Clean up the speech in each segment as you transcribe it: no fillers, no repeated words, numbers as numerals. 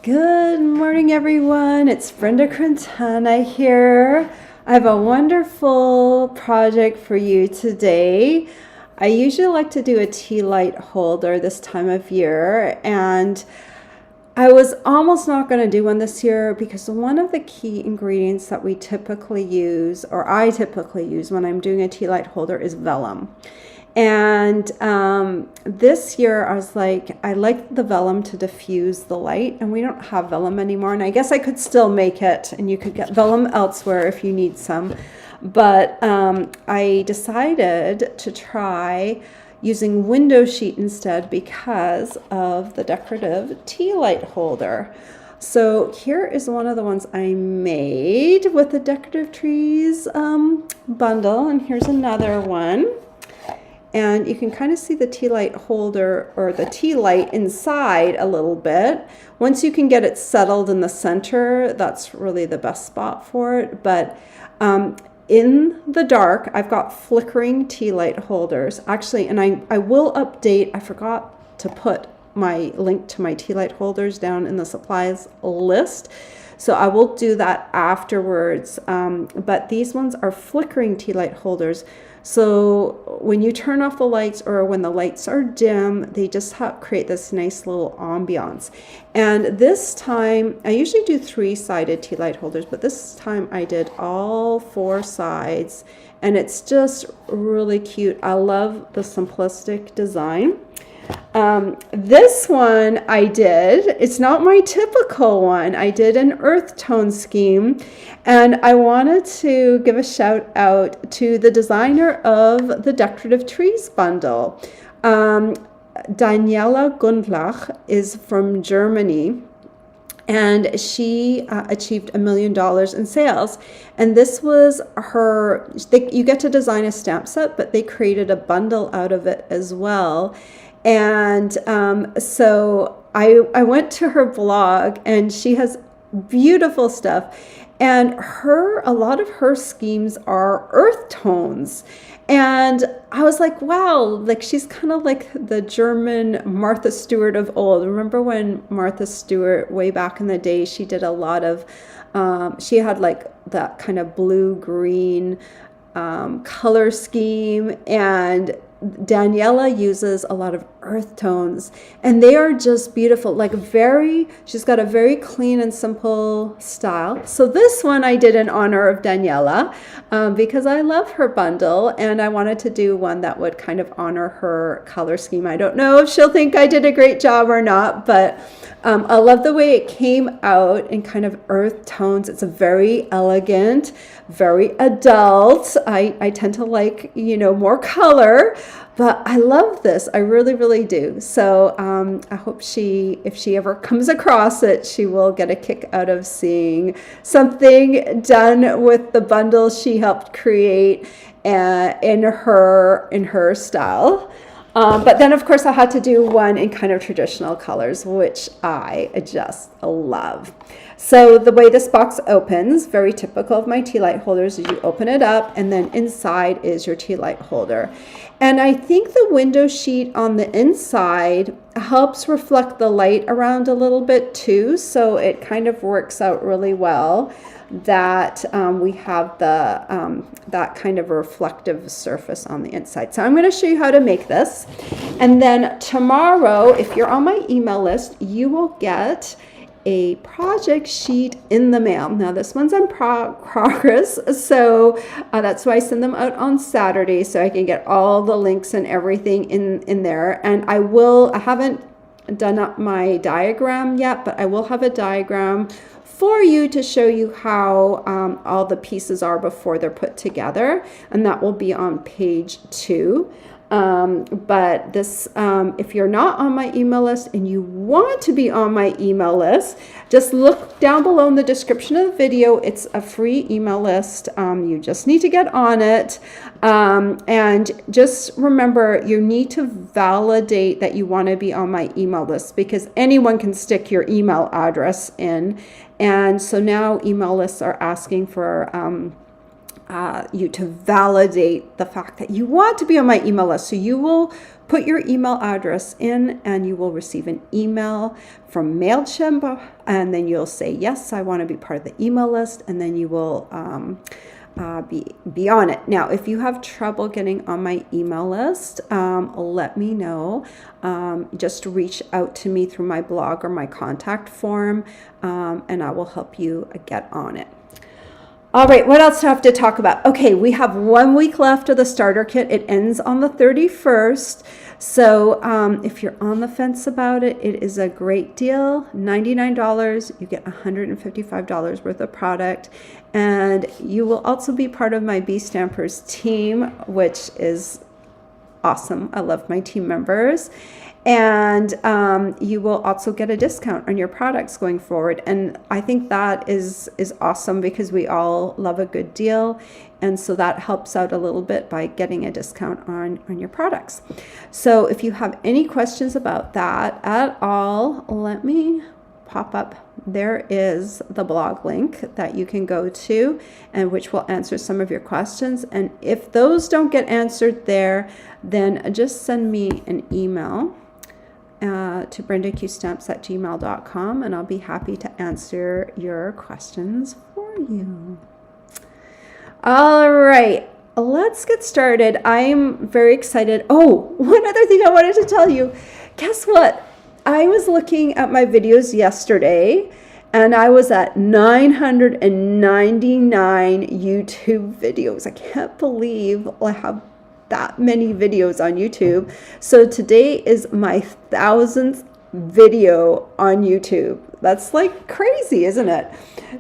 Good morning, everyone. It's Brenda Quintana here. I have a wonderful project for you today. I usually like to do a tea light holder this time of year, and I was almost not going to do one this year because one of the key ingredients that we typically use, or I typically use when I'm doing a tea light holder, is vellum. And this year I was like, I like the vellum to diffuse the light, and we don't have vellum anymore. And I guess I could still make it, and you could get vellum elsewhere if you need some. But I decided to try using window sheet instead because of the decorative tea light holder. So here is one of the ones I made with the decorative trees bundle, and here's another one. And you can kind of see the tea light holder or the tea light inside a little bit. Once you can get it settled in the center, that's really the best spot for it. But in the dark, I've got flickering tea light holders. Actually, and I will update, I forgot to put my link to my tea light holders down in the supplies list. So I will do that afterwards. But these ones are flickering tea light holders. So when you turn off the lights or when the lights are dim, they just create this nice little ambiance. And this time, I usually do 3-sided tea light holders, but this time I did all 4 sides, and it's just really cute. I love the simplistic design. This one I did, it's not my typical one. I did an earth tone scheme, and I wanted to give a shout out to the designer of the Decorative Trees bundle. Daniela Gundlach is from Germany, and she achieved $1 million in sales. And this was her, you get to design a stamp set, but they created a bundle out of it as well. And so I went to her blog, and she has beautiful stuff. And a lot of her schemes are earth tones. And I was like, wow, like she's kind of like the German Martha Stewart of old. Remember when Martha Stewart, way back in the day, she did a lot of, she had like that kind of blue-green color scheme, and Daniela uses a lot of earth tones, and they are just beautiful, like she's got a very clean and simple style. So this one I did in honor of Daniela because I love her bundle, and I wanted to do one that would kind of honor her color scheme. I don't know if she'll think I did a great job or not, but I love the way it came out in kind of earth tones. It's a very elegant, very adult. I tend to like, more color, but I love this. I really, really do. So I hope if she ever comes across it, she will get a kick out of seeing something done with the bundle she helped create in her style. But then, of course, I had to do one in kind of traditional colors, which I just love. So the way this box opens, very typical of my tea light holders, is you open it up, and then inside is your tea light holder. And I think the window sheet on the inside helps reflect the light around a little bit too, so it kind of works out really well that we have that kind of reflective surface on the inside. So I'm going to show you how to make this, and then tomorrow, if you're on my email list, you will get a project sheet in the mail. Now this one's in progress, so that's why I send them out on Saturday, so I can get all the links and everything in there. And I haven't done up my diagram yet, but I will have a diagram for you to show you how all the pieces are before they're put together, and that will be on page 2. But this, if you're not on my email list and you want to be on my email list, just look down below in the description of the video. It's a free email list. You just need to get on it. And just remember, you need to validate that you want to be on my email list, because anyone can stick your email address in. And so now email lists are asking for you to validate the fact that you want to be on my email list. So you will put your email address in and you will receive an email from MailChimp, and then you'll say, yes, I want to be part of the email list, and then you will be on it. Now, if you have trouble getting on my email list, let me know. Just reach out to me through my blog or my contact form, and I will help you get on it. All right, what else do I have to talk about? Okay, we have 1 week left of the starter kit. It ends on the 31st. So if you're on the fence about it, it is a great deal. $99, you get $155 worth of product. And you will also be part of my Bee Stampers team, which is awesome. I love my team members. And you will also get a discount on your products going forward. And I think that is awesome because we all love a good deal. And so that helps out a little bit by getting a discount on your products. So if you have any questions about that at all, let me pop up. There is the blog link that you can go to, and which will answer some of your questions. And if those don't get answered there, then just send me an email to brendaQstamps@gmail.com, and I'll be happy to answer your questions for you. All right, let's get started. I'm very excited. Oh, one other thing I wanted to tell you. Guess what? I was looking at my videos yesterday, and I was at 999 YouTube videos. I can't believe I have that many videos on YouTube. So today is my 1000th video on YouTube. That's like crazy, isn't it?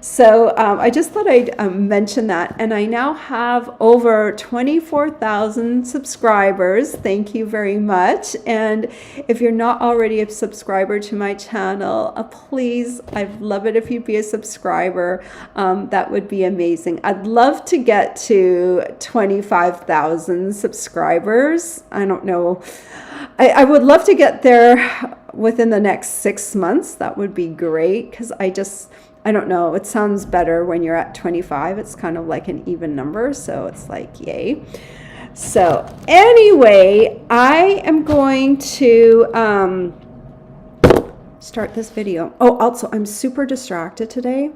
So I just thought I'd mention that. And I now have over 24,000 subscribers. Thank you very much. And if you're not already a subscriber to my channel, please, I'd love it if you'd be a subscriber. That would be amazing. I'd love to get to 25,000 subscribers. I don't know. I would love to get there within the next 6 months. That would be great, because I don't know, it sounds better when you're at 25. It's kind of like an even number, so it's like yay. So anyway, I am going to start this video. Oh, also, I'm super distracted today.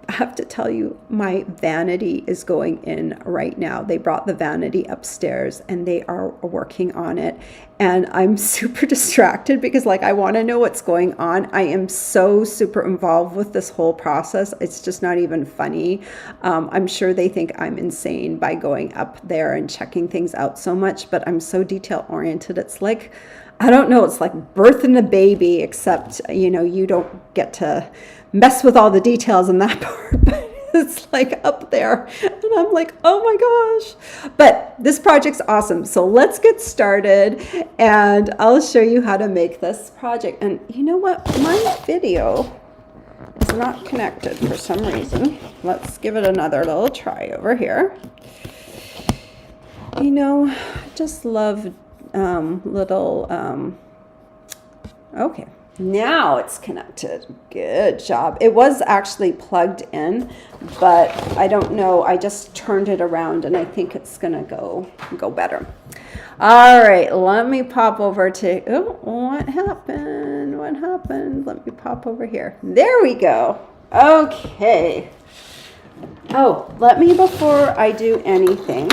I have to tell you, my vanity is going in right now. They brought the vanity upstairs and they are working on it. And I'm super distracted because I want to know what's going on. I am so super involved with this whole process. It's just not even funny. I'm sure they think I'm insane by going up there and checking things out so much, but I'm so detail oriented. It's like, I don't know, it's like birthing a baby, except, you don't get to mess with all the details in that part, but it's like up there. And I'm like, oh my gosh. But this project's awesome. So let's get started and I'll show you how to make this project. And you know what? My video is not connected for some reason. Let's give it another little try over here. I just love okay, now it's connected. Good job. It was actually plugged in, but I don't know, I just turned it around and I think it's gonna go better. All right, let me pop over to, oh, what happened? Let me pop over here. There we go. Okay. Oh, before I do anything,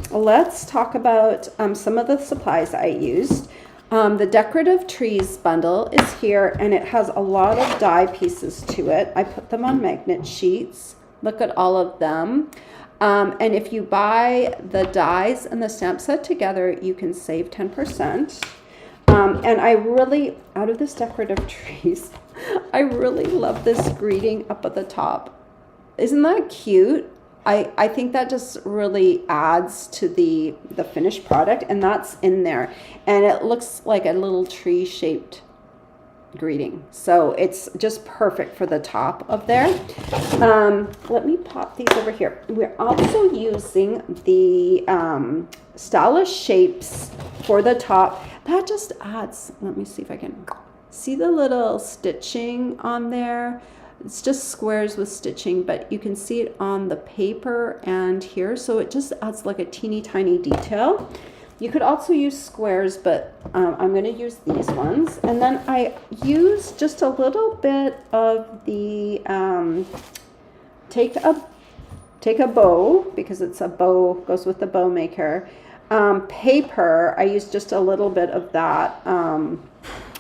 let's talk about some of the supplies I used. The Decorative Trees bundle is here, and it has a lot of die pieces to it. I put them on magnet sheets. Look at all of them. And if you buy the dies and the stamp set together, you can save 10%. And I really, out of this Decorative Trees, I really love this greeting up at the top. Isn't that cute? I think that just really adds to the finished product, and that's in there. And it looks like a little tree-shaped greeting. So it's just perfect for the top of there. Let me pop these over here. We're also using the stylish shapes for the top. That just adds, let me see if I can see the little stitching on there. It's just squares with stitching, but you can see it on the paper and here. So it just adds like a teeny tiny detail. You could also use squares, but I'm going to use these ones. And then I use just a little bit of the, take a bow, because it's a bow, goes with the bow maker. Paper, I use just a little bit of that on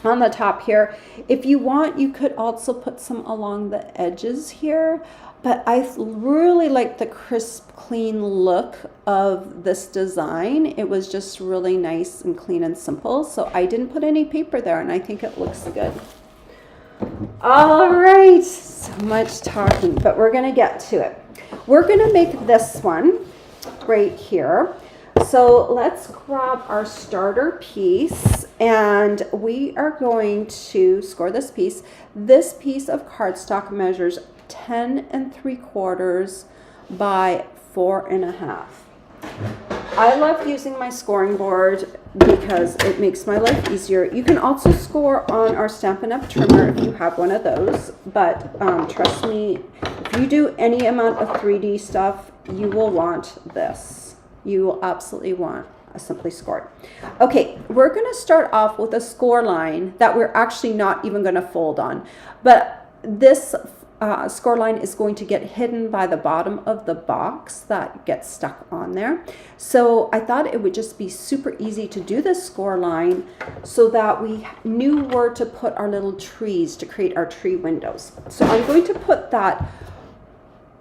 the top here. If you want, you could also put some along the edges here. But I really like the crisp, clean look of this design. It was just really nice and clean and simple. So I didn't put any paper there, and I think it looks good. All right, so much talking, but we're gonna get to it. We're gonna make this one right here. So let's grab our starter piece, and we are going to score this piece. This piece of cardstock measures 10 3/4 by 4 1/2. I love using my scoring board because it makes my life easier. You can also score on our Stampin' Up! Trimmer if you have one of those, but trust me, if you do any amount of 3D stuff, you will want this. You will absolutely want a Simply Scored. Okay, we're going to start off with a score line that we're actually not even going to fold on, but this score line is going to get hidden by the bottom of the box that gets stuck on there. So I thought it would just be super easy to do this score line so that we knew where to put our little trees to create our tree windows. So I'm going to put that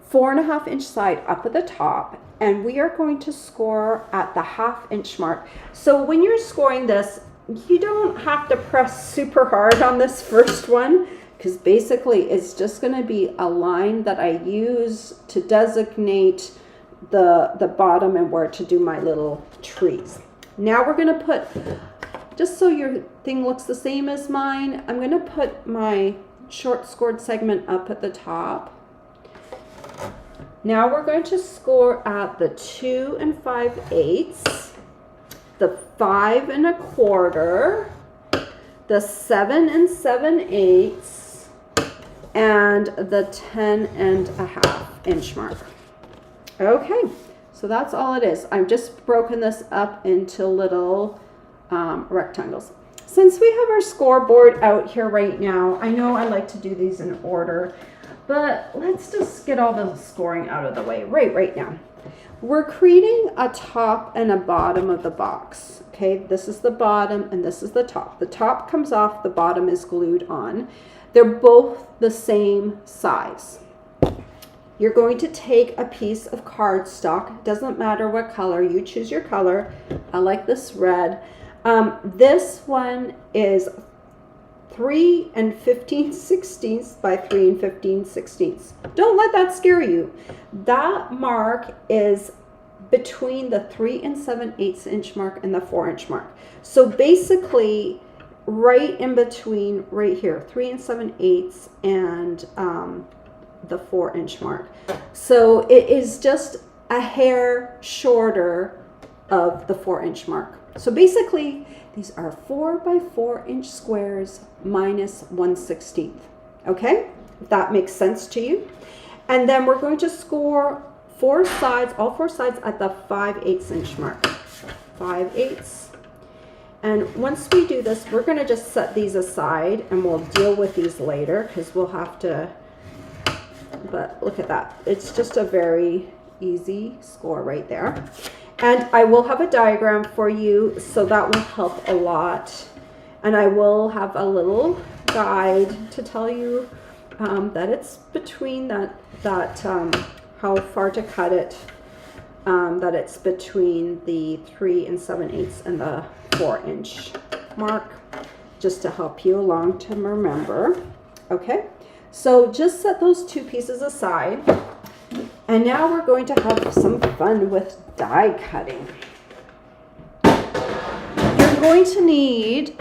4 1/2 inch side up at the top, and we are going to score at the 1/2 inch mark. So when you're scoring this, you don't have to press super hard on this first one, because basically it's just going to be a line that I use to designate the bottom and where to do my little trees. Now we're going to put, just so your thing looks the same as mine, I'm going to put my short scored segment up at the top. Now we're going to score at the 2 5/8, the 5 1/4, the 7 7/8, and the 10 1/2 inch mark. Okay, so that's all it is. I've just broken this up into little rectangles. Since we have our scoreboard out here right now, I know I like to do these in order, but let's just get all the scoring out of the way right now. We're creating a top and a bottom of the box. Okay, this is the bottom and this is the top. The top comes off, the bottom is glued on. They're both the same size. You're going to take a piece of cardstock. Doesn't matter what color, you choose your color. I like this red. This one is 3 15/16 by 3 15/16. Don't let that scare you. That mark is between the 3 7/8 inch mark and the 4 inch mark. So basically, right in between, right here, 3 7/8 and the 4 inch mark. So it is just a hair shorter of the 4 inch mark. So basically, these are 4 by 4 inch squares minus 1/16. Okay, if that makes sense to you. And then we're going to score four sides, all four sides at the 5/8 inch mark. 5/8. And once we do this, we're going to just set these aside and we'll deal with these later because we'll have to, but look at that. It's just a very easy score right there. And I will have a diagram for you, so that will help a lot. And I will have a little guide to tell you that it's between that how far to cut it, that it's between the 3 7/8 and the 4 inch mark, just to help you along to remember. Okay, so just set those two pieces aside. And now we're going to have some fun with die cutting. You're going to need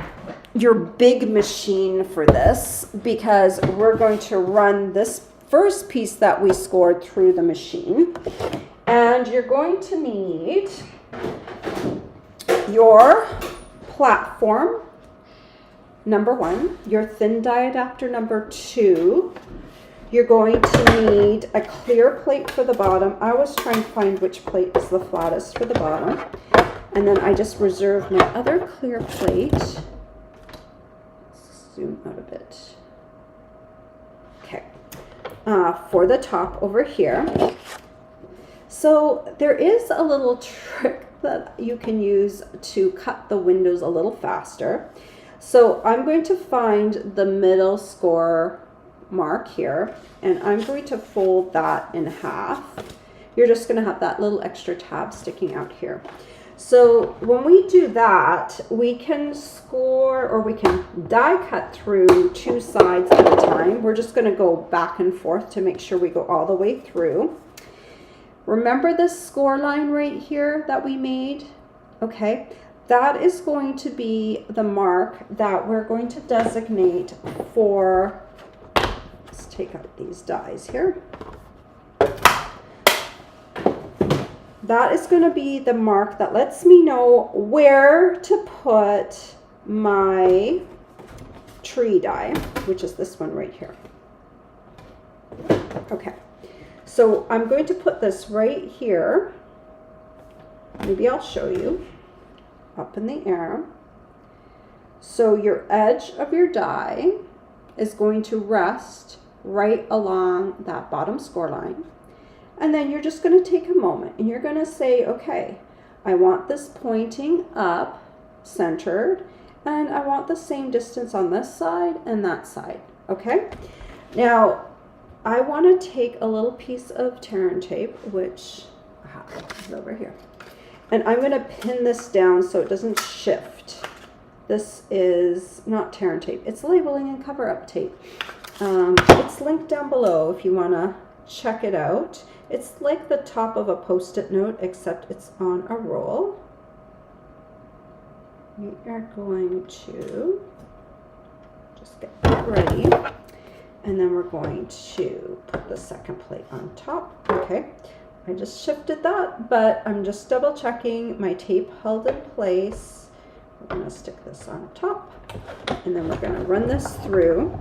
your big machine for this because we're going to run this first piece that we scored through the machine. And you're going to need your platform, number 1, your thin die adapter, number 2. You're going to need a clear plate for the bottom. I always try and find which plate is the flattest for the bottom. And then I just reserve my other clear plate. Let's zoom out a bit. Okay, for the top over here. So there is a little trick that you can use to cut the windows a little faster. So I'm going to find the middle score mark here, and I'm going to fold that in half. You're just going to have that little extra tab sticking out here. So when we do that, we can score, or we can die cut through two sides at a time. We're just going to go back and forth to make sure we go all the way through. Remember this score line right here that we made? Okay, that is going to be the mark that we're going to designate for, let's take out these dies here. That is going to be the mark that lets me know where to put my tree die, which is this one right here. Okay. So I'm going to put this right here. Maybe I'll show you. Up in the air. So your edge of your die is going to rest right along that bottom score line. And then you're just going to take a moment and you're going to say, okay, I want this pointing up, centered, and I want the same distance on this side and that side. Okay? Now, I want to take a little piece of tear and tape, which is over here, and I'm going to pin this down so it doesn't shift. This is not tear and tape, it's labeling and cover up tape. It's linked down below if you want to check it out. It's like the top of a post-it note, except it's on a roll. We are going to just get that ready. And then we're going to put the second plate on top. Okay, I just shifted that, but I'm just double checking my tape held in place. We're going to stick this on top, and then we're going to run this through.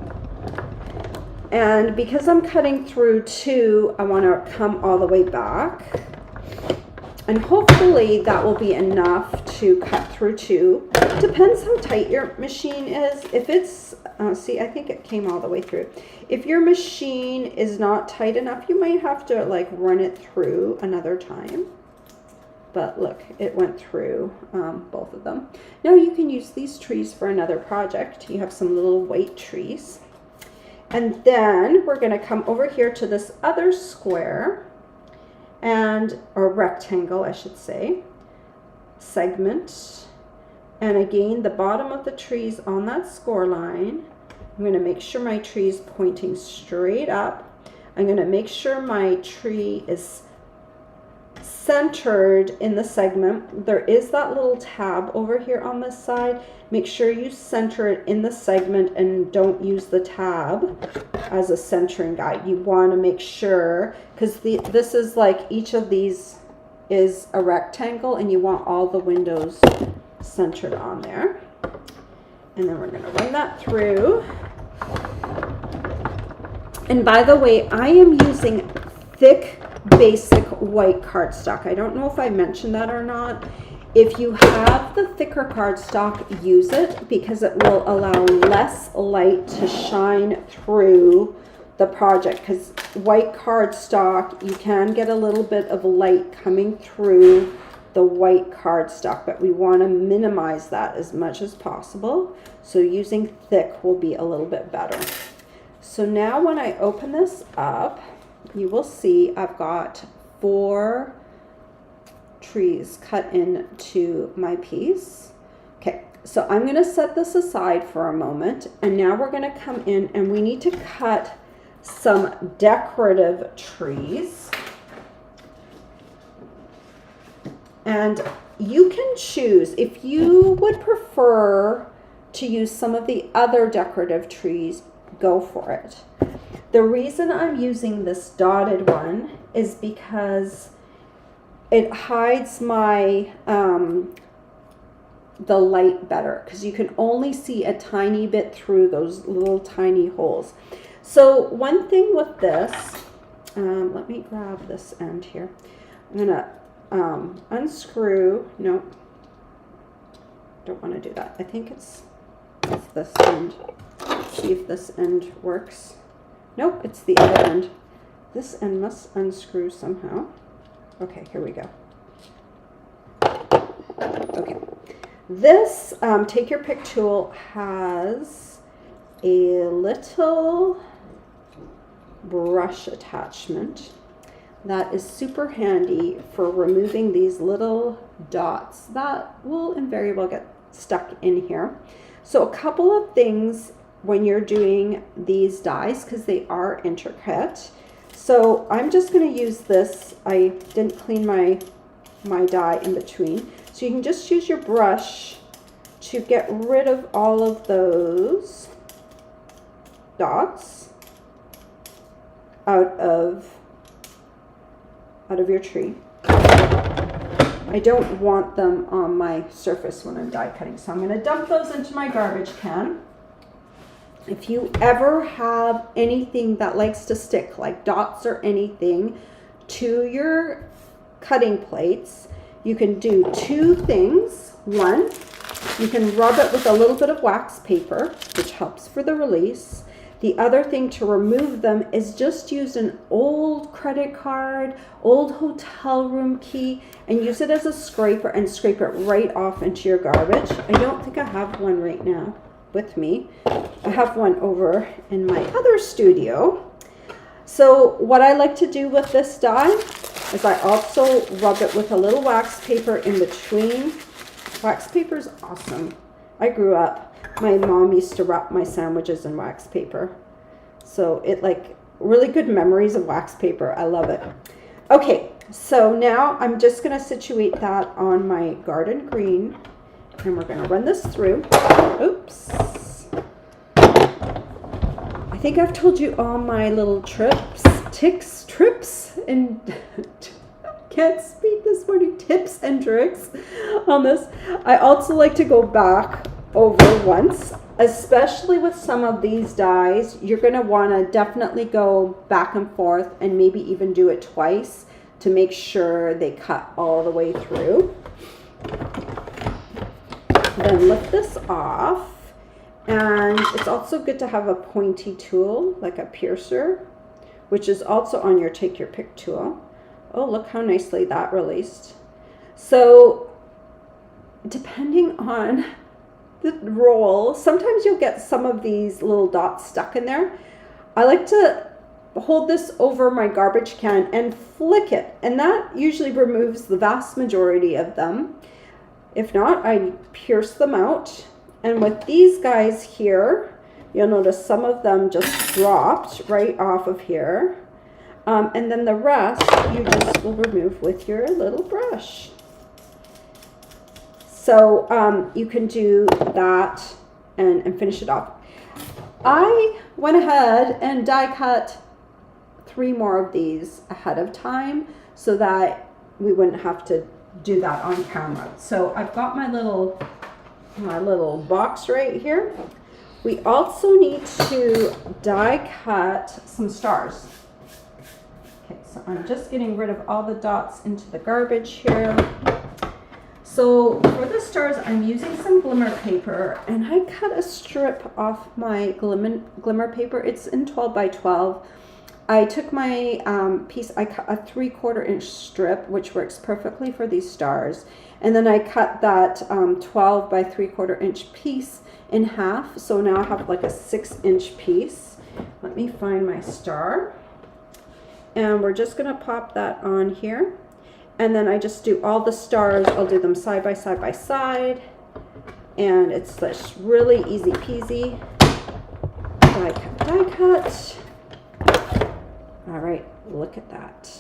And because I'm cutting through two, I want to come all the way back. And hopefully that will be enough to cut through two. Depends how tight your machine is. If it's, see, I think it came all the way through. If your machine is not tight enough, you might have to like run it through another time. But look, it went through both of them. Now you can use these trees for another project. You have some little white trees. And then we're going to come over here to this other square, or rectangle, I should say, segment. And again, the bottom of the trees on that score line. I'm going to make sure my tree is pointing straight up. I'm going to make sure my tree is centered in the segment. There is that little tab over here on this side. Make sure you center it in the segment and don't use the tab as a centering guide. You want to make sure, because this is like each of these is a rectangle and you want all the windows centered on there. And then we're going to run that through. And by the way, I am using thick basic white cardstock. I don't know if I mentioned that or not. If you have the thicker cardstock, use it because it will allow less light to shine through the project, because white cardstock, you can get a little bit of light coming through the white cardstock, but we want to minimize that as much as possible. So using thick will be a little bit better. So now when I open this up, you will see I've got 4 trees cut into my piece. Okay, so I'm going to set this aside for a moment, and now we're going to come in and we need to cut some decorative trees. And you can choose if you would prefer to use some of the other decorative trees, go for it. The reason I'm using this dotted one is because it hides my the light better, because you can only see a tiny bit through those little tiny holes. So one thing with this, let me grab this end here. I'm gonna unscrew, no, don't want to do that. I think it's this end. See if this end works. Nope, it's the other end. This end must unscrew somehow. Okay, here we go. Okay. This Take Your Pick tool has a little brush attachment that is super handy for removing these little dots that will invariably get stuck in here. So a couple of things when you're doing these dies, because they are intricate. So I'm just going to use this. I didn't clean my die in between. So you can just use your brush to get rid of all of those dots out of your tree. I don't want them on my surface when I'm die cutting, so I'm going to dump those into my garbage can. If you ever have anything that likes to stick, like dots or anything, to your cutting plates, you can do two things. One, you can rub it with a little bit of wax paper, which helps for the release. The other thing to remove them is just use an old credit card, old hotel room key, and use it as a scraper and scrape it right off into your garbage. I don't think I have one right now with me. I have one over in my other studio. So what I like to do with this die is I also rub it with a little wax paper in between. Wax paper is awesome. I grew up, my mom used to wrap my sandwiches in wax paper. So it like really good memories of wax paper. I love it. Okay, so now I'm just going to situate that on my garden green, and we're going to run this through. Oops. I think I've told you all my little trips, and can't speak this morning, tips and tricks on this. I also like to go back over once, especially with some of these dies. You're going to want to definitely go back and forth and maybe even do it twice to make sure they cut all the way through. Then lift this off. And it's also good to have a pointy tool, like a piercer, which is also on your Take Your Pick tool. Oh, look how nicely that released. So depending on the roll, sometimes you'll get some of these little dots stuck in there. I like to hold this over my garbage can and flick it, and that usually removes the vast majority of them. If not, I pierce them out. And with these guys here, you'll notice some of them just dropped right off of here. And then the rest you just will remove with your little brush. So you can do that and finish it off. I went ahead and die cut 3 more of these ahead of time so that we wouldn't have to do that on camera. So I've got my little box right here. We also need to die cut some stars. Okay, so I'm just getting rid of all the dots into the garbage here. So for the stars, I'm using some glimmer paper, and I cut a strip off my glimmer paper. It's in 12 by 12. I took my piece, I cut a 3/4 inch strip, which works perfectly for these stars. And then I cut that 12 by 3/4 inch piece in half. So now I have like a 6-inch piece. Let me find my star. And we're just gonna pop that on here. And then I just do all the stars. I'll do them side by side by side. And it's just really easy peasy. Die cut, die cut. All right, look at that.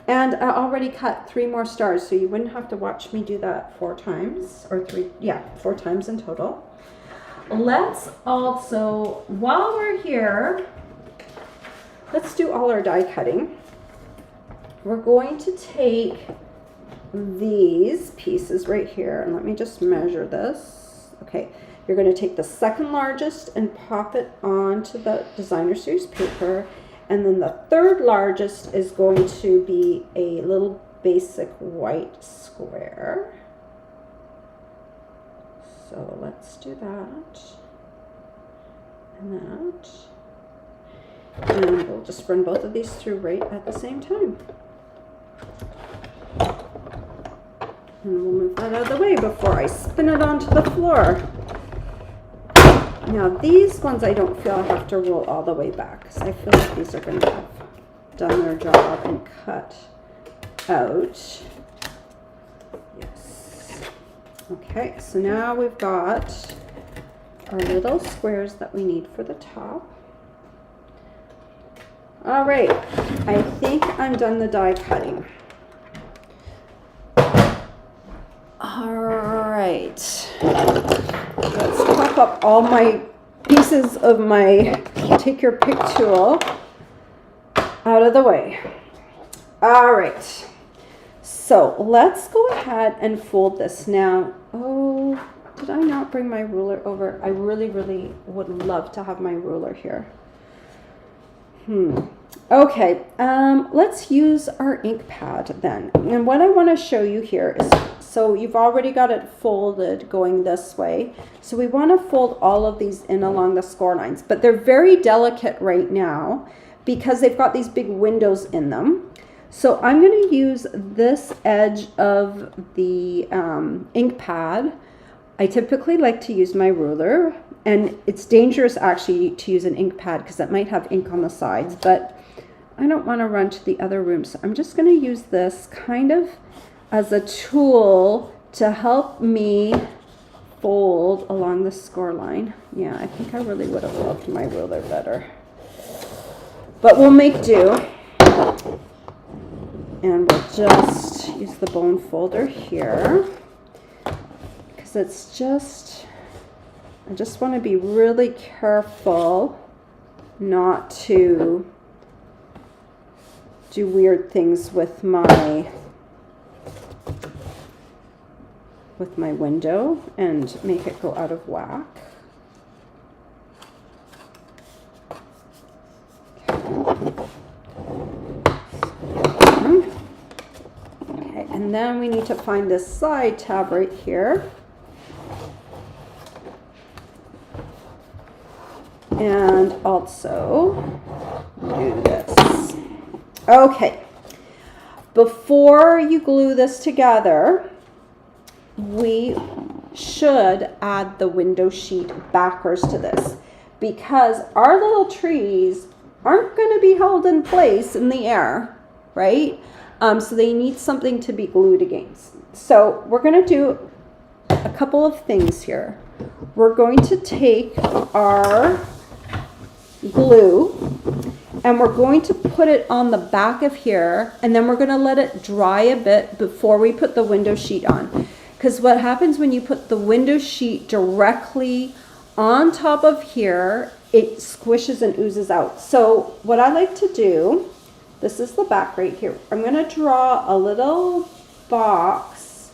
And I already cut 3 more stars, so you wouldn't have to watch me do that 4 times, or 4 times in total. Let's also, while we're here, let's do all our die cutting. We're going to take these pieces right here, and let me just measure this. Okay, you're going to take the 2nd largest and pop it onto the designer series paper. And then the 3rd largest is going to be a little basic white square. So let's do that and that. And we'll just run both of these through right at the same time. And we'll move that out of the way before I spin it onto the floor. Now these ones I don't feel I have to roll all the way back because I feel like these are going to have done their job and cut out. Yes. Okay, so now we've got our little squares that we need for the top. All right, I think I'm done the die cutting. All right, let's pop up all my pieces of my take your pick tool out of the way. All right, so let's go ahead and fold this now. Oh, did I not bring my ruler over? I really, really would love to have my ruler here. Okay, let's use our ink pad then. And what I want to show you here is, so you've already got it folded going this way. So we want to fold all of these in along the score lines, but they're very delicate right now because they've got these big windows in them. So I'm going to use this edge of the ink pad. I typically like to use my ruler, and it's dangerous actually to use an ink pad because it might have ink on the sides, but I don't want to run to the other room. So I'm just going to use this kind of as a tool to help me fold along the score line. Yeah, I think I really would have loved my ruler better, but we'll make do. And we'll just use the bone folder here because it's just, I just want to be really careful not to do weird things with my window and make it go out of whack. Okay, and then we need to find this side tab right here. And also do this. Okay, before you glue this together, we should add the window sheet backwards to this because our little trees aren't going to be held in place in the air, right? So they need something to be glued against. So we're going to do a couple of things here. We're going to take our glue and we're going to put it on the back of here, and then we're going to let it dry a bit before we put the window sheet on. Because what happens when you put the window sheet directly on top of here, it squishes and oozes out. So what I like to do, this is the back right here. I'm going to draw a little box,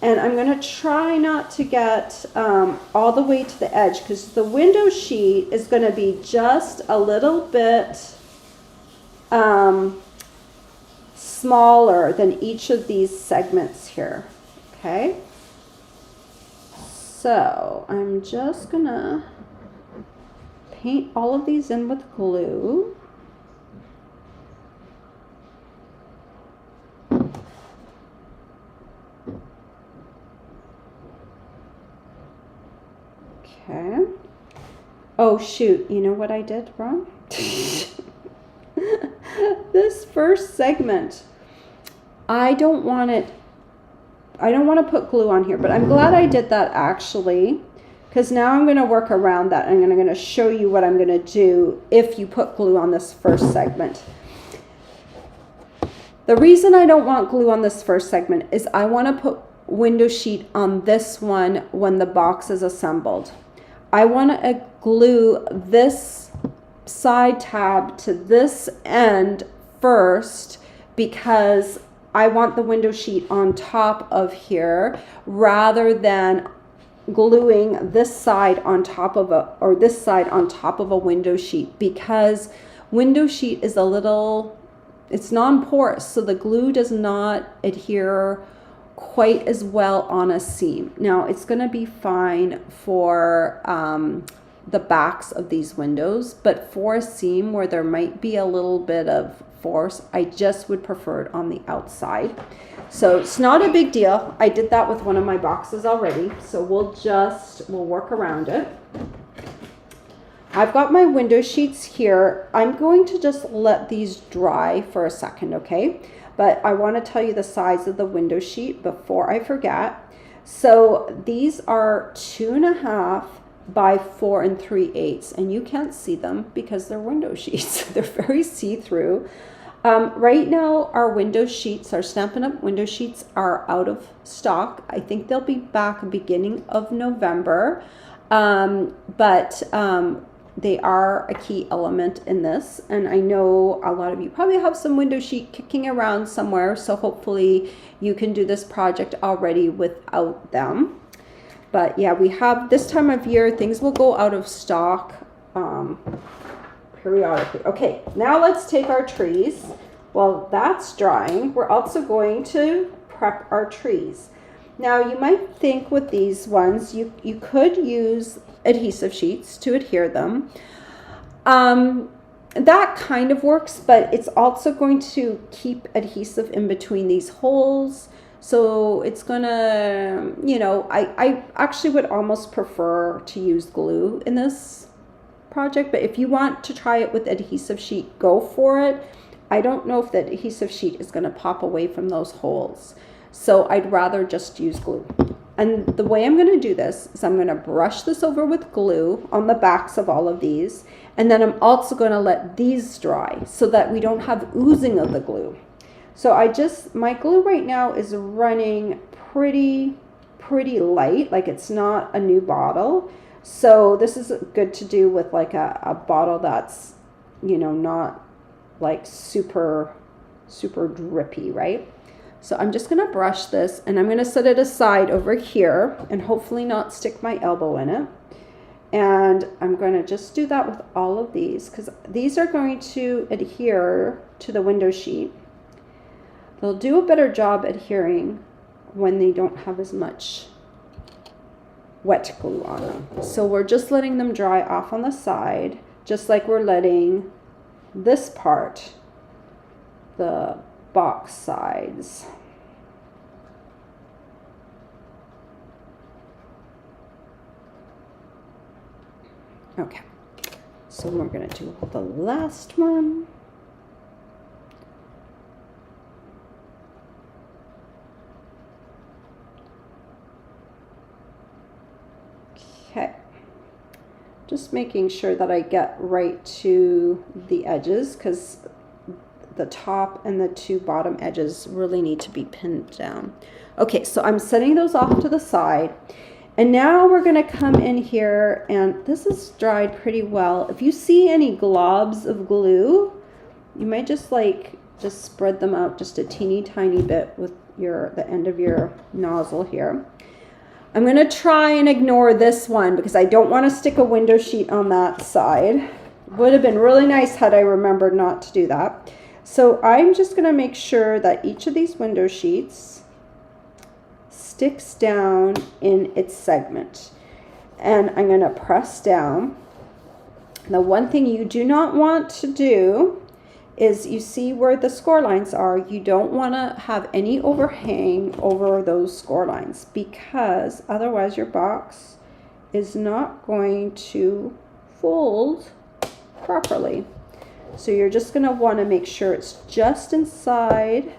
and I'm going to try not to get all the way to the edge because the window sheet is going to be just a little bit smaller than each of these segments here. Okay, so I'm just gonna paint all of these in with glue. Okay. Oh shoot, you know what I did wrong? This first segment, I don't want to put glue on here, but I'm glad I did that actually, because now I'm going to work around that and I'm going to show you what I'm going to do if you put glue on this first segment. The reason I don't want glue on this first segment is I want to put window sheet on this one when the box is assembled. I want to glue this side tab to this end first because I want the window sheet on top of here rather than gluing this side on top of this side on top of a window sheet, because window sheet is it's non-porous, so the glue does not adhere quite as well on a seam. Now it's going to be fine for the backs of these windows, but for a seam where there might be a little bit of force, I just would prefer it on the outside. So it's not a big deal. I did that with one of my boxes already, so we'll work around it. I've got my window sheets here. I'm going to just let these dry for a second, okay? But I want to tell you the size of the window sheet before I forget. So these are 2.5 by 4 3/8, and you can't see them because they're window sheets. They're very see-through. Right now, our window sheets, our Stampin' Up! Window sheets are out of stock. I think they'll be back beginning of November, but they are a key element in this. And I know a lot of you probably have some window sheet kicking around somewhere, so hopefully you can do this project already without them. But yeah, we have this time of year, things will go out of stock periodically. Okay, now let's take our trees. Well, that's drying. We're also going to prep our trees. Now you might think with these ones, you could use adhesive sheets to adhere them. That kind of works, but it's also going to keep adhesive in between these holes. So it's gonna, you know, I actually would almost prefer to use glue in this project, but if you want to try it with adhesive sheet, go for it. I don't know if the adhesive sheet is gonna pop away from those holes. So I'd rather just use glue. And the way I'm gonna do this is I'm gonna brush this over with glue on the backs of all of these. And then I'm also gonna let these dry so that we don't have oozing of the glue. So my glue right now is running pretty light, like it's not a new bottle. So this is good to do with like a bottle that's, you know, not like super drippy, right? So I'm just gonna brush this and I'm gonna set it aside over here and hopefully not stick my elbow in it. And I'm gonna just do that with all of these because these are going to adhere to the window sheet. They'll do a better job adhering when they don't have as much wet glue on them. So we're just letting them dry off on the side, just like we're letting this part, the box sides. Okay, so we're gonna do the last one. Okay, just making sure that I get right to the edges because the top and the two bottom edges really need to be pinned down. Okay, so I'm setting those off to the side. And now we're gonna come in here and this is dried pretty well. If you see any globs of glue, you might just spread them out just a teeny tiny bit with the end of your nozzle here. I'm gonna try and ignore this one because I don't wanna stick a window sheet on that side. Would have been really nice had I remembered not to do that. So I'm just gonna make sure that each of these window sheets sticks down in its segment. And I'm gonna press down. The one thing you do not want to do is you see where the score lines are, you don't wanna have any overhang over those score lines because otherwise your box is not going to fold properly. So you're just gonna wanna make sure it's just inside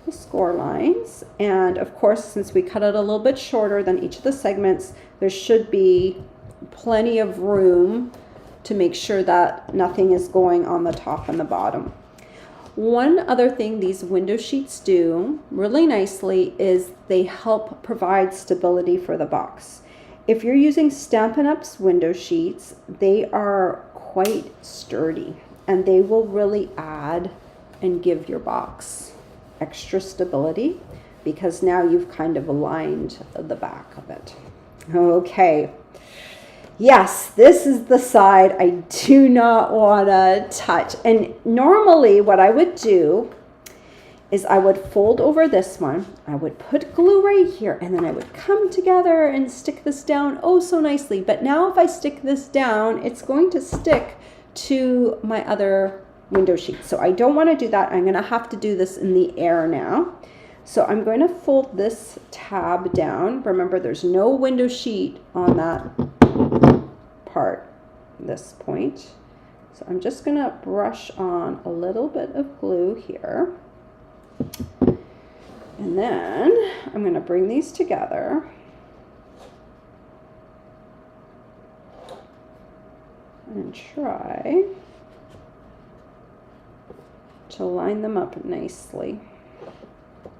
the score lines. And of course, since we cut it a little bit shorter than each of the segments, there should be plenty of room to make sure that nothing is going on the top and the bottom. One other thing these window sheets do really nicely is they help provide stability for the box. If you're using Stampin' Up's window sheets, they are quite sturdy and they will really add and give your box extra stability because now you've kind of aligned the back of it. Okay. Yes, this is the side I do not want to touch. And normally what I would do is I would fold over this one, I would put glue right here, and then I would come together and stick this down oh so nicely. But now if I stick this down, it's going to stick to my other window sheet. So I don't want to do that. I'm going to have to do this in the air now. So I'm going to fold this tab down. Remember, there's no window sheet on that part, this point. So I'm just going to brush on a little bit of glue here. And then I'm going to bring these together. And try to line them up nicely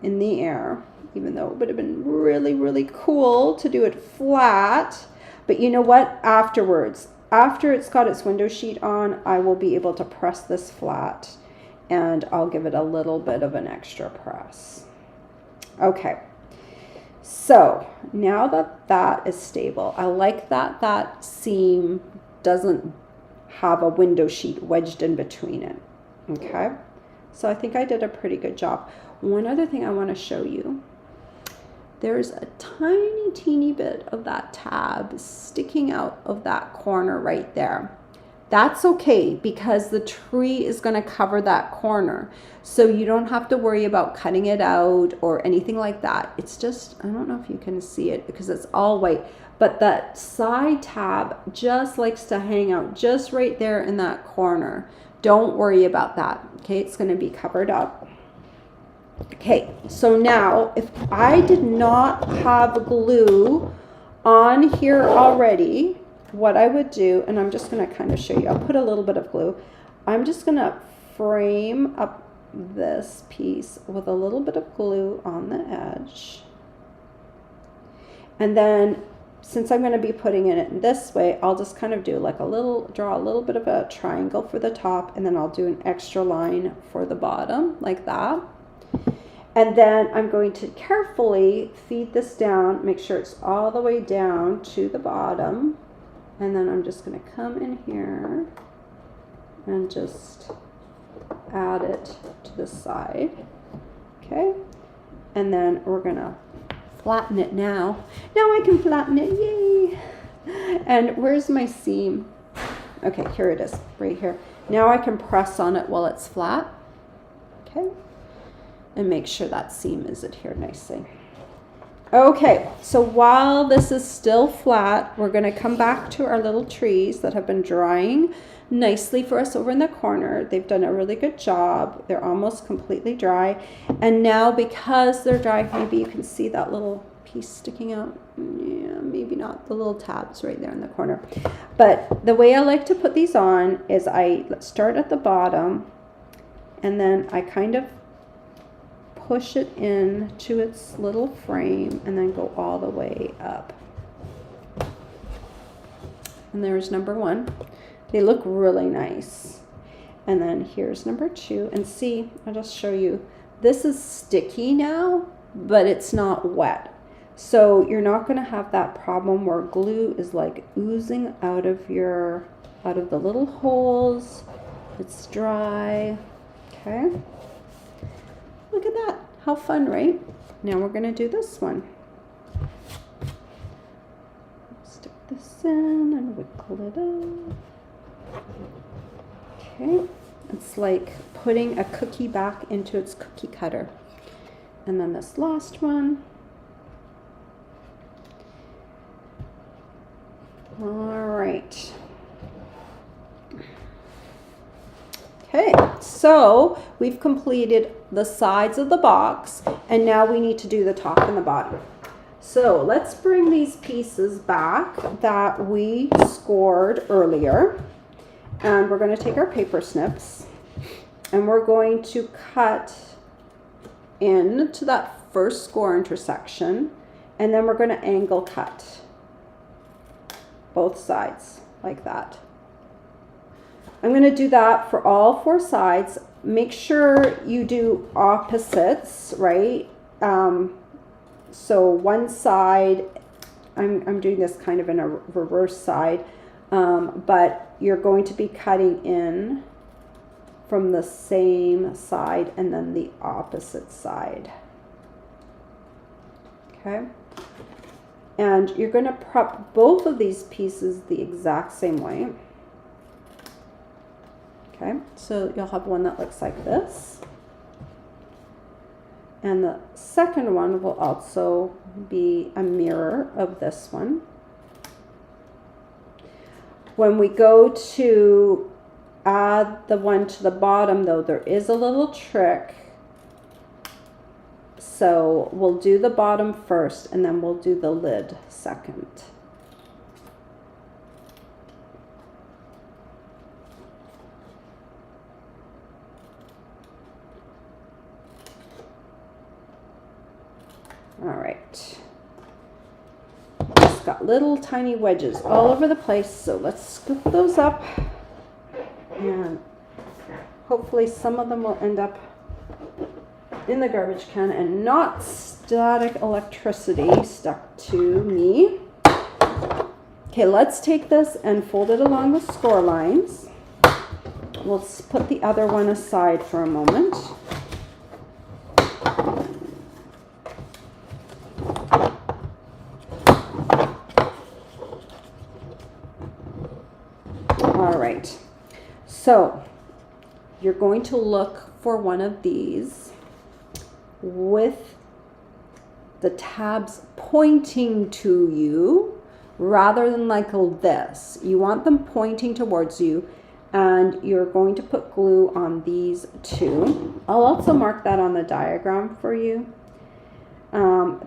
in the air, even though it would have been really, really cool to do it flat. But you know what? Afterwards, after it's got its window sheet on, I will be able to press this flat, and I'll give it a little bit of an extra press. Okay, so now that that is stable, I like that that seam doesn't have a window sheet wedged in between it. Okay, so I think I did a pretty good job. One other thing I want to show you, there's a tiny, teeny bit of that tab sticking out of that corner right there. That's okay, because the tree is going to cover that corner. So you don't have to worry about cutting it out or anything like that. It's just, I don't know if you can see it because it's all white, but that side tab just likes to hang out just right there in that corner. Don't worry about that. Okay, it's going to be covered up. Okay, so now if I did not have glue on here already, what I would do, and I'm just going to kind of show you, I'll put a little bit of glue. I'm just going to frame up this piece with a little bit of glue on the edge. And then since I'm going to be putting it this way, I'll just kind of do like a little, draw a little bit of a triangle for the top, and then I'll do an extra line for the bottom like that. And then I'm going to carefully feed this down, make sure it's all the way down to the bottom. And then I'm just going to come in here and just add it to the side. Okay. And then we're going to flatten it now. Now I can flatten it. Yay. And where's my seam? Okay, here it is, right here. Now I can press on it while it's flat. Okay. And make sure that seam is adhered nicely. Okay, so while this is still flat, we're going to come back to our little trees that have been drying nicely for us over in the corner. They've done a really good job. They're almost completely dry. And now because they're dry, maybe you can see that little piece sticking out. Yeah, maybe not, the little tabs right there in the corner. But the way I like to put these on is I start at the bottom, and then I kind of push it in to its little frame and then go all the way up. And there's number one. They look really nice. And then here's number two. And see, I'll just show you. This is sticky now, but it's not wet. So you're not going to have that problem where glue is like oozing out of the little holes. It's dry. Okay. Look at that. How fun, right? Now we're going to do this one. Stick this in and wiggle it up. Okay. It's like putting a cookie back into its cookie cutter. And then this last one. All right. Okay, so we've completed the sides of the box, and now we need to do the top and the bottom. So let's bring these pieces back that we scored earlier, and we're going to take our paper snips, and we're going to cut into that first score intersection, and then we're going to angle cut both sides like that. I'm going to do that for all four sides. Make sure you do opposites, right? So one side, I'm doing this kind of in a reverse side, but you're going to be cutting in from the same side and then the opposite side. Okay. And you're going to prep both of these pieces the exact same way. Okay, so you'll have one that looks like this. And the second one will also be a mirror of this one. When we go to add the one to the bottom, though, there is a little trick. So we'll do the bottom first and then we'll do the lid second. All right. It's got little tiny wedges all over the place, so let's scoop those up. And hopefully some of them will end up in the garbage can and not static electricity stuck to me. Okay, let's take this and fold it along the score lines. We'll put the other one aside for a moment. All right, so you're going to look for one of these with the tabs pointing to you rather than like this. You want them pointing towards you, and you're going to put glue on these two. I'll also mark that on the diagram for you.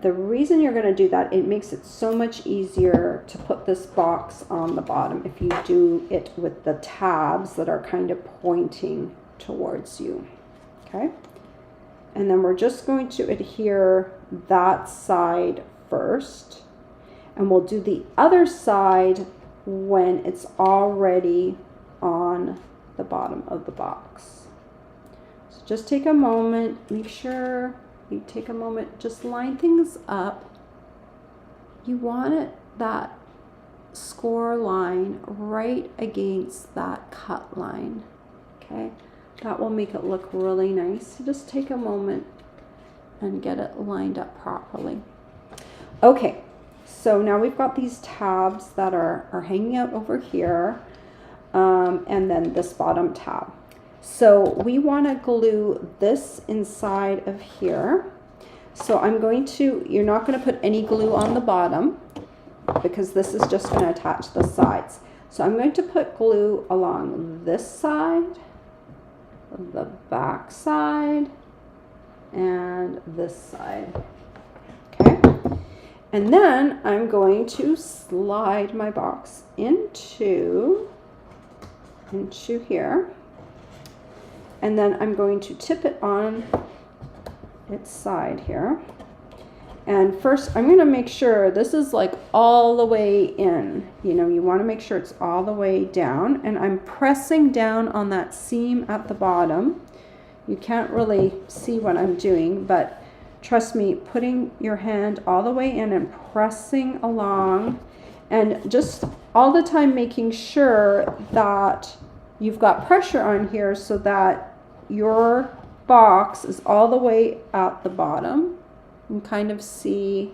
The reason you're going to do that, it makes it so much easier to put this box on the bottom if you do it with the tabs that are kind of pointing towards you. Okay, and then we're just going to adhere that side first, and we'll do the other side when it's already on the bottom of the box. So just take a moment, make sure you take a moment, just line things up. You want it, that score line right against that cut line. Okay, that will make it look really nice. So just take a moment and get it lined up properly. Okay, so now we've got these tabs that are hanging out over here, and then this bottom tab. So we want to glue this inside of here. So I'm going to, you're not going to put any glue on the bottom because this is just going to attach the sides. So I'm going to put glue along this side, the back side, and this side. Okay. And then I'm going to slide my box into here. And then I'm going to tip it on its side here. And first I'm going to make sure this is like all the way in. You know, you want to make sure it's all the way down. And I'm pressing down on that seam at the bottom. You can't really see what I'm doing, but trust me, putting your hand all the way in and pressing along, and just all the time making sure that you've got pressure on here so that your box is all the way at the bottom. You can kind of see,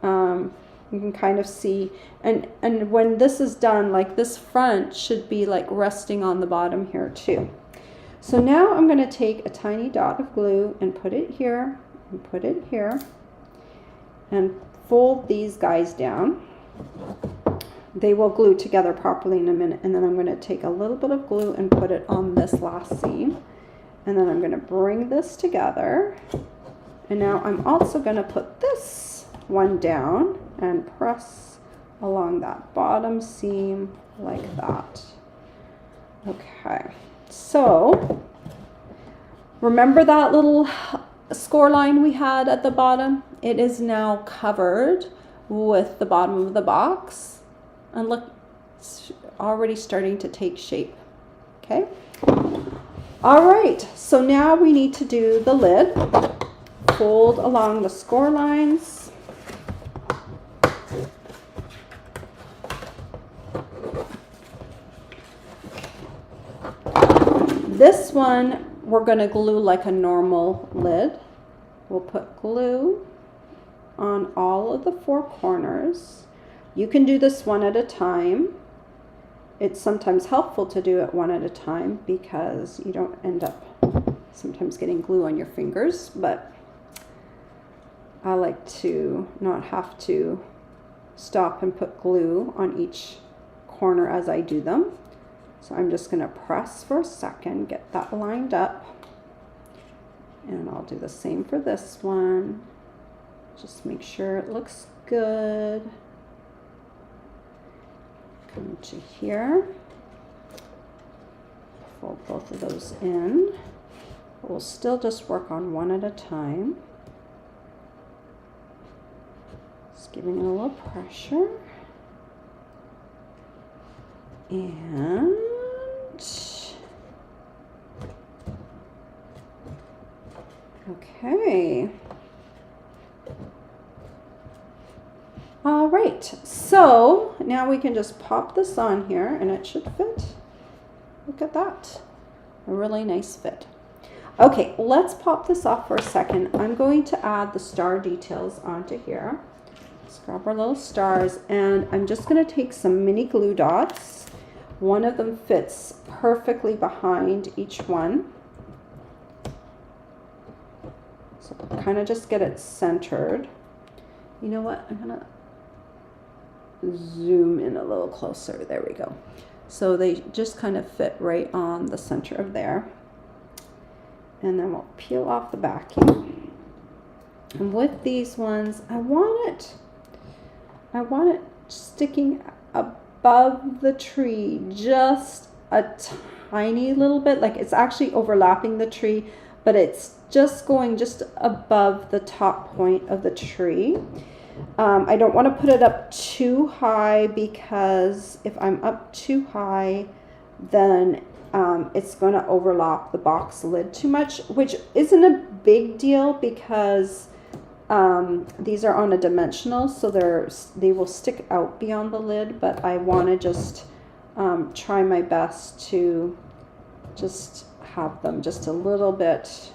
and when this is done, like this front should be like resting on the bottom here too. So now I'm going to take a tiny dot of glue and put it here and put it here and fold these guys down. They will glue together properly in a minute, and then I'm going to take a little bit of glue and put it on this last seam, and then I'm going to bring this together, and now I'm also going to put this one down and press along that bottom seam like that. Okay, so remember that little score line we had at the bottom? It is now covered with the bottom of the box. And look, it's already starting to take shape. Okay. All right. So now we need to do the lid. Fold along the score lines. This one, we're going to glue like a normal lid. We'll put glue on all of the 4 corners. You can do this one at a time. It's sometimes helpful to do it one at a time because you don't end up sometimes getting glue on your fingers, but I like to not have to stop and put glue on each corner as I do them. So I'm just going to press for a second, get that lined up, and I'll do the same for this one. Just make sure it looks good. Come to here, fold both of those in. We'll still just work on one at a time. Just giving it a little pressure. And okay. All right, so now we can just pop this on here and it should fit. Look at that, a really nice fit. Okay, let's pop this off for a second. I'm going to add the star details onto here. Let's grab our little stars, and I'm just going to take some mini glue dots. One of them fits perfectly behind each one. So kind of just get it centered. You know what, I'm going to zoom in a little closer. There we go. So they just kind of fit right on the center of there. And then we'll peel off the backing. And with these ones, I want it sticking above the tree just a tiny little bit, like it's actually overlapping the tree, but it's just going just above the top point of the tree. I don't want to put it up too high, because if I'm up too high, then it's going to overlap the box lid too much, which isn't a big deal because these are on a dimensional, so they will stick out beyond the lid, but I want to just try my best to just have them just a little bit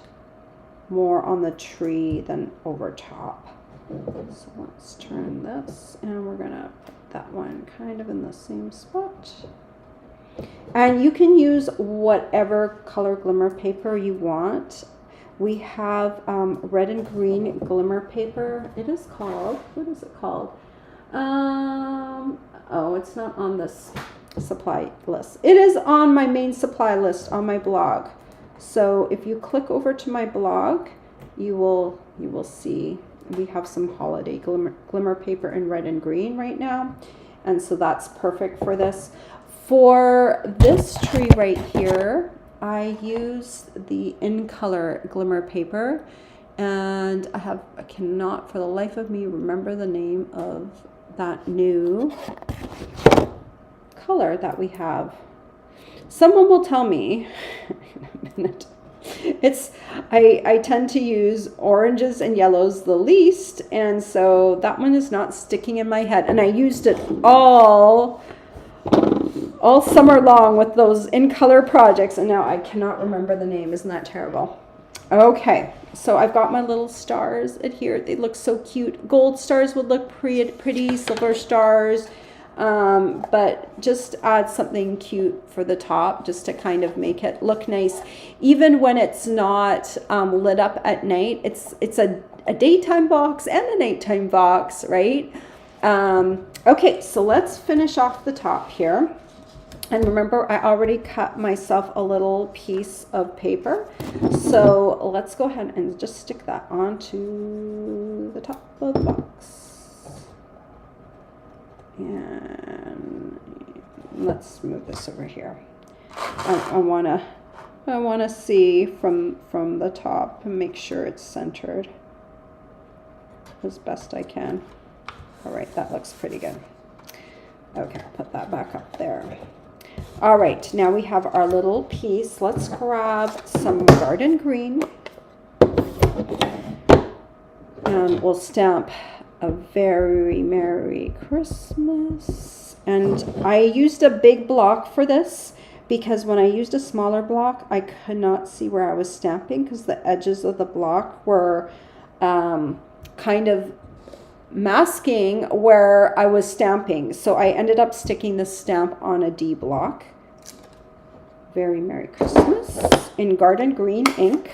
more on the tree than over top. So let's turn this, and we're gonna put that one kind of in the same spot. And you can use whatever color glimmer paper you want. We have red and green glimmer paper. It is called, what is it called? Oh, it's not on this supply list. It is on my main supply list on my blog. So if you click over to my blog, you will see we have some holiday glimmer paper in red and green right now, and so that's perfect for this. For this tree right here, I use the In Color glimmer paper, and I cannot for the life of me remember the name of that new color that we have. Someone will tell me in a minute. I tend to use oranges and yellows the least, and so that one is not sticking in my head, and I used it all summer long with those In Color projects, and now I cannot remember the name. Isn't that terrible? Okay, so I've got my little stars adhered. They look so cute. Gold stars would look pretty, silver stars. But just add something cute for the top just to kind of make it look nice. Even when it's not lit up at night, it's a daytime box and a nighttime box, right? Okay, so let's finish off the top here. And remember, I already cut myself a little piece of paper. So let's go ahead and just stick that onto the top of the box. And let's move this over here. I wanna see from the top and make sure it's centered as best I can. All right, that looks pretty good. Okay, I'll put that back up there. All right, now we have our little piece. Let's grab some garden green, and we'll stamp a very Merry Christmas. And I used a big block for this because when I used a smaller block, I could not see where I was stamping because the edges of the block were kind of masking where I was stamping. So I ended up sticking the stamp on a D block. Very Merry Christmas in Garden Green ink.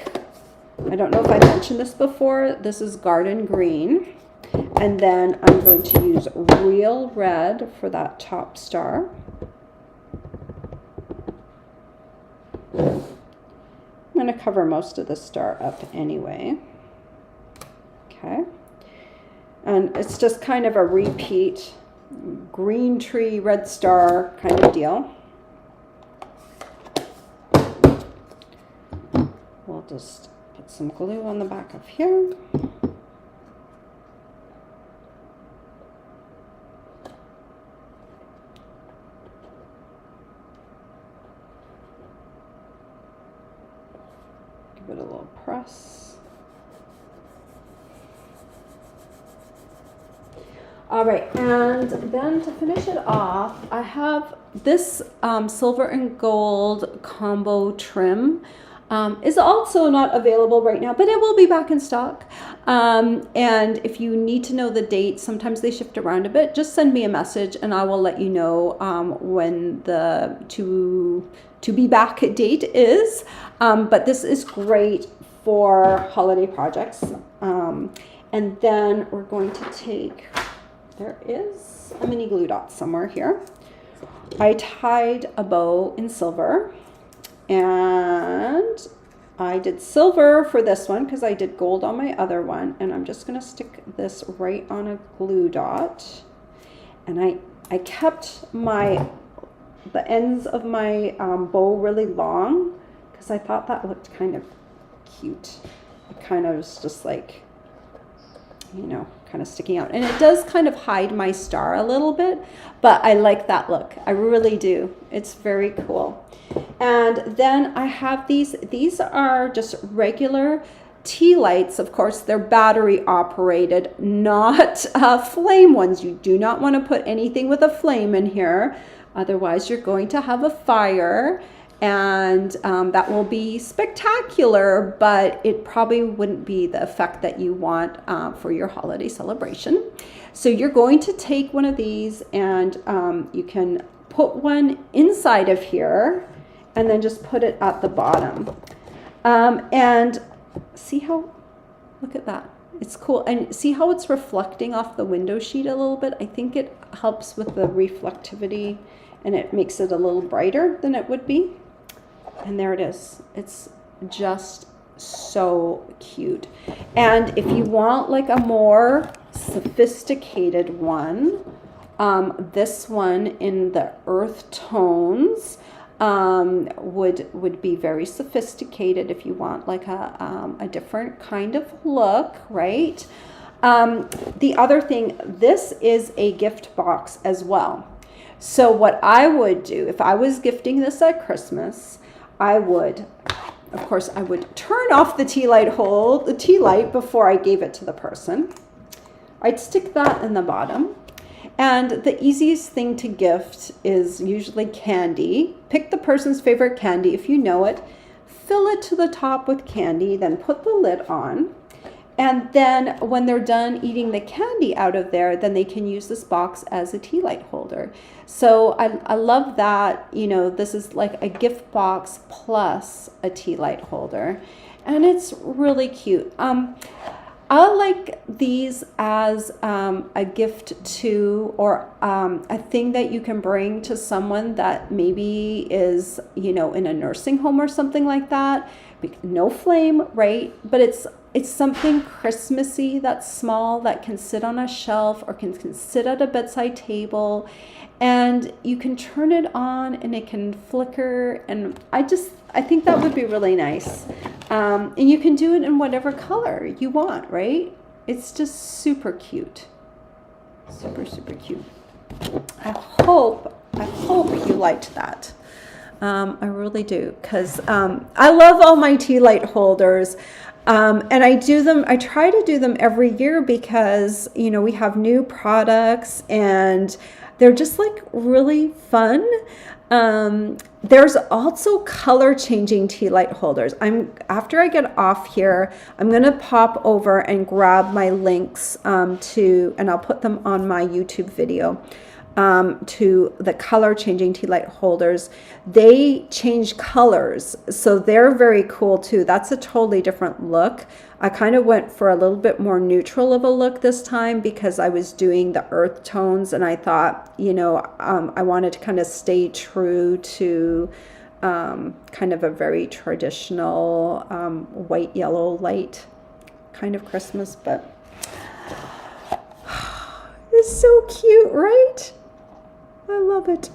I don't know if I mentioned this before. This is Garden Green. And then I'm going to use Real Red for that top star. I'm going to cover most of the star up anyway. Okay. And it's just kind of a repeat green tree, red star kind of deal. We'll just put some glue on the back of here. Give it a little press. All right, and then to finish it off, I have this silver and gold combo trim. Is also not available right now, but it will be back in stock. And if you need to know the date, sometimes they shift around a bit, just send me a message and I will let you know when the to be back date is. But this is great for holiday projects. And then we're going to take, there is a mini glue dot somewhere here. I tied a bow in silver. And I did silver for this one because I did gold on my other one. And I'm just going to stick this right on a glue dot. And I kept the ends of my bow really long because I thought that looked kind of cute. It kind of was just like, you know, kind of sticking out. And it does kind of hide my star a little bit, but I like that look. I really do. It's very cool. And then I have these are just regular tea lights. Of course, they're battery operated, not flame ones. You do not want to put anything with a flame in here. Otherwise, you're going to have a fire. And that will be spectacular, but it probably wouldn't be the effect that you want for your holiday celebration. So you're going to take one of these and you can put one inside of here and then just put it at the bottom. And see how, look at that. It's cool. And see how it's reflecting off the window sheet a little bit? I think it helps with the reflectivity and it makes it a little brighter than it would be. And there it is. It's just so cute. And if you want like a more sophisticated one, this one in the earth tones would be very sophisticated if you want like a different kind of look, right? The other thing, this is a gift box as well. So what I would do if I was gifting this at Christmas, I would turn off the tea light before I gave it to the person. I'd stick that in the bottom. And the easiest thing to gift is usually candy. Pick the person's favorite candy if you know it. Fill it to the top with candy, then put the lid on. And then when they're done eating the candy out of there, then they can use this box as a tea light holder. So I love that, you know, this is like a gift box plus a tea light holder. And it's really cute. I like these as a gift to, or a thing that you can bring to someone that maybe is, you know, in a nursing home or something like that. No flame, right? But it's something Christmassy that's small that can sit on a shelf or can sit at a bedside table, and you can turn it on and it can flicker. And I think that would be really nice. And you can do it in whatever color you want, right? It's just super cute. Super, super cute. I hope you liked that. I really do, because I love all my tea light holders. And I try to do them every year because, you know, we have new products and they're just like really fun. There's also color changing tea light holders. After I get off here, I'm going to pop over and grab my links and I'll put them on my YouTube video. To the color changing tea light holders. They change colors, so they're very cool too. That's a totally different look. I kind of went for a little bit more neutral of a look this time because I was doing the earth tones, and I thought, you know, I wanted to kind of stay true to kind of a very traditional white, yellow, light kind of Christmas, but it's so cute, right? I love it.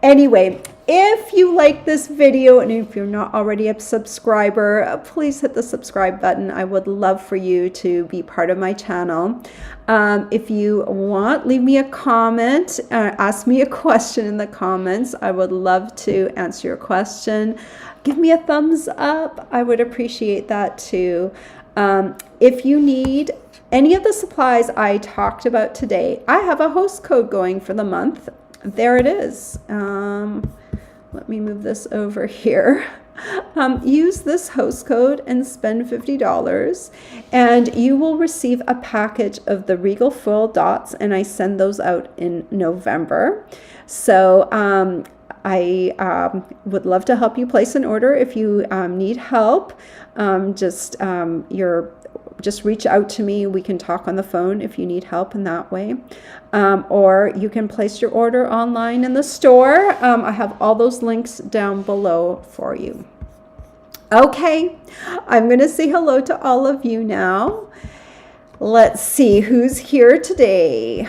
Anyway, if you like this video and if you're not already a subscriber, please hit the subscribe button. I would love for you to be part of my channel. If you want, leave me a comment, ask me a question in the comments. I would love to answer your question. Give me a thumbs up. I would appreciate that too. If you need any of the supplies I talked about today, I have a host code going for the month. There it is. Let me move this over here. Use this host code and spend $50 and you will receive a package of the Regal Foil dots, and I send those out in November. So I would love to help you place an order. If you need help, just reach out to me. We can talk on the phone if you need help in that way. Or you can place your order online in the store. I have all those links down below for you. Okay, I'm going to say hello to all of you now. Let's see who's here today.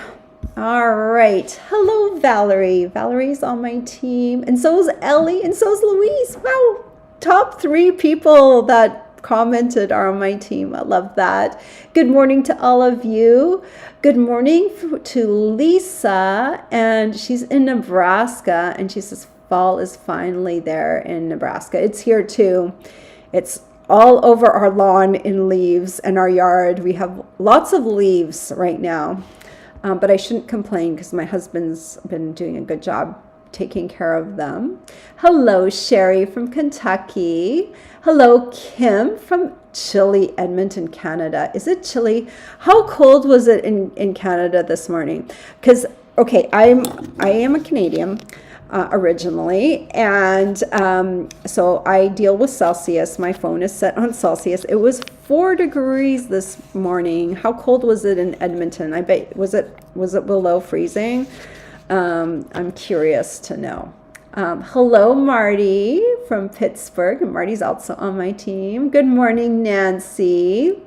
All right. Hello, Valerie. Valerie's on my team. And so is Ellie, and so is Louise. Wow. Top 3 people that commented are on my team. I love that. Good morning to all of you. Good morning to Lisa, and she's in Nebraska, and she says fall is finally there in Nebraska. It's here too. It's all over our lawn in leaves and our yard. We have lots of leaves right now, but I shouldn't complain because my husband's been doing a good job taking care of them. Hello, Sherry from Kentucky. Hello, Kim from chilly Edmonton, Canada. Is it chilly? How cold was it in Canada this morning? Because, okay, I am a Canadian originally, and so I deal with Celsius. My phone is set on Celsius. It was 4 degrees this morning. How cold was it in Edmonton? I bet, was it below freezing? I'm curious to know. Hello, Marty from Pittsburgh. Marty's also on my team. Good morning, Nancy.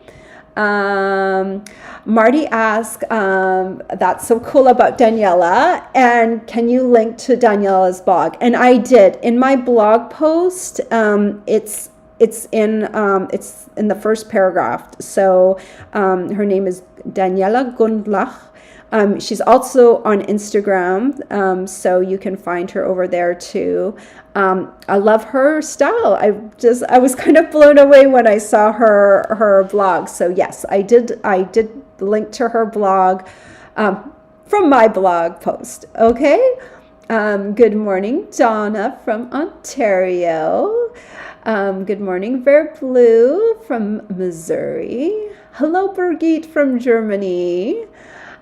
Marty asked, that's so cool about Daniela, and can you link to Daniela's blog? And I did. In my blog post, it's in the first paragraph. So her name is Daniela Gundlach. She's also on Instagram, so you can find her over there too. I love her style. I was kind of blown away when I saw her blog. So yes, I did link to her blog from my blog post. Okay. Good morning, Donna from Ontario. Good morning, Ver Blue from Missouri. Hello, Birgit from Germany.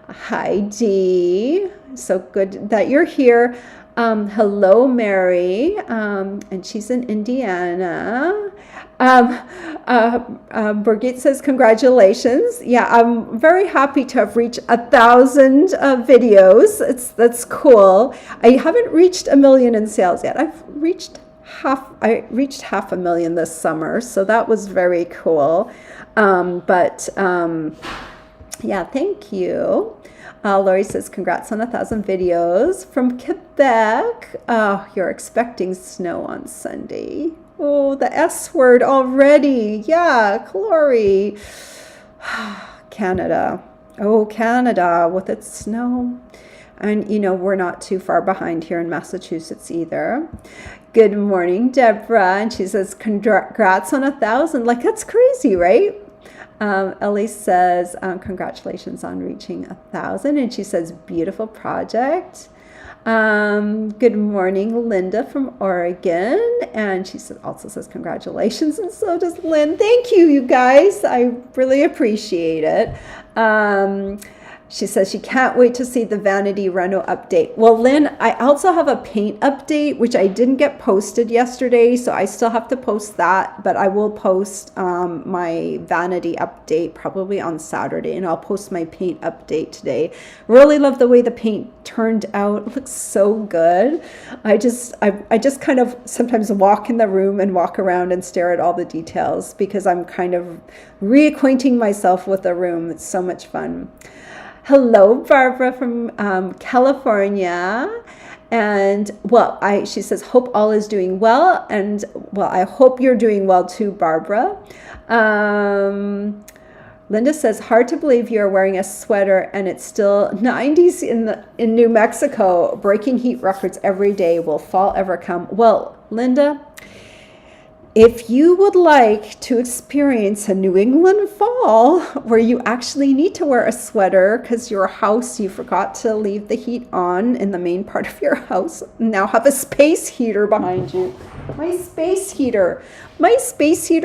Hi, Dee. So good that you're here. Hello, Mary. And she's in Indiana. Birgit says, congratulations. Yeah, I'm very happy to have reached 1,000 videos. That's cool. I haven't reached 1 million in sales yet. I reached half 500,000 this summer. So that was very cool. Yeah, thank you. Lori says, congrats on 1,000 videos from Quebec. Oh, you're expecting snow on Sunday. Oh, the S word already. Yeah, Lori. Canada. Oh, Canada with its snow. And, you know, we're not too far behind here in Massachusetts either. Good morning, Deborah. And she says, congrats on 1,000. Like, that's crazy, right? Ellie says, congratulations on reaching 1,000. And she says, beautiful project. Good morning, Linda from Oregon. And she also says congratulations, and so does Lynn. Thank you, you guys. I really appreciate it. She says she can't wait to see the Vanity Reno update. Well, Lynn, I also have a paint update, which I didn't get posted yesterday, so I still have to post that, but I will post my Vanity update probably on Saturday, and I'll post my paint update today. Really love the way the paint turned out. It looks so good. I just kind of sometimes walk in the room and walk around and stare at all the details because I'm kind of reacquainting myself with the room. It's so much fun. Hello, Barbara from California. And well, she says, hope all is doing well. And well, I hope you're doing well too, Barbara. Linda says, hard to believe you're wearing a sweater and it's still 90s in New Mexico. Breaking heat records every day. Will fall ever come? Well, Linda, if you would like to experience a New England fall where you actually need to wear a sweater because your house, you forgot to leave the heat on in the main part of your house, now have a space heater behind you. My space heater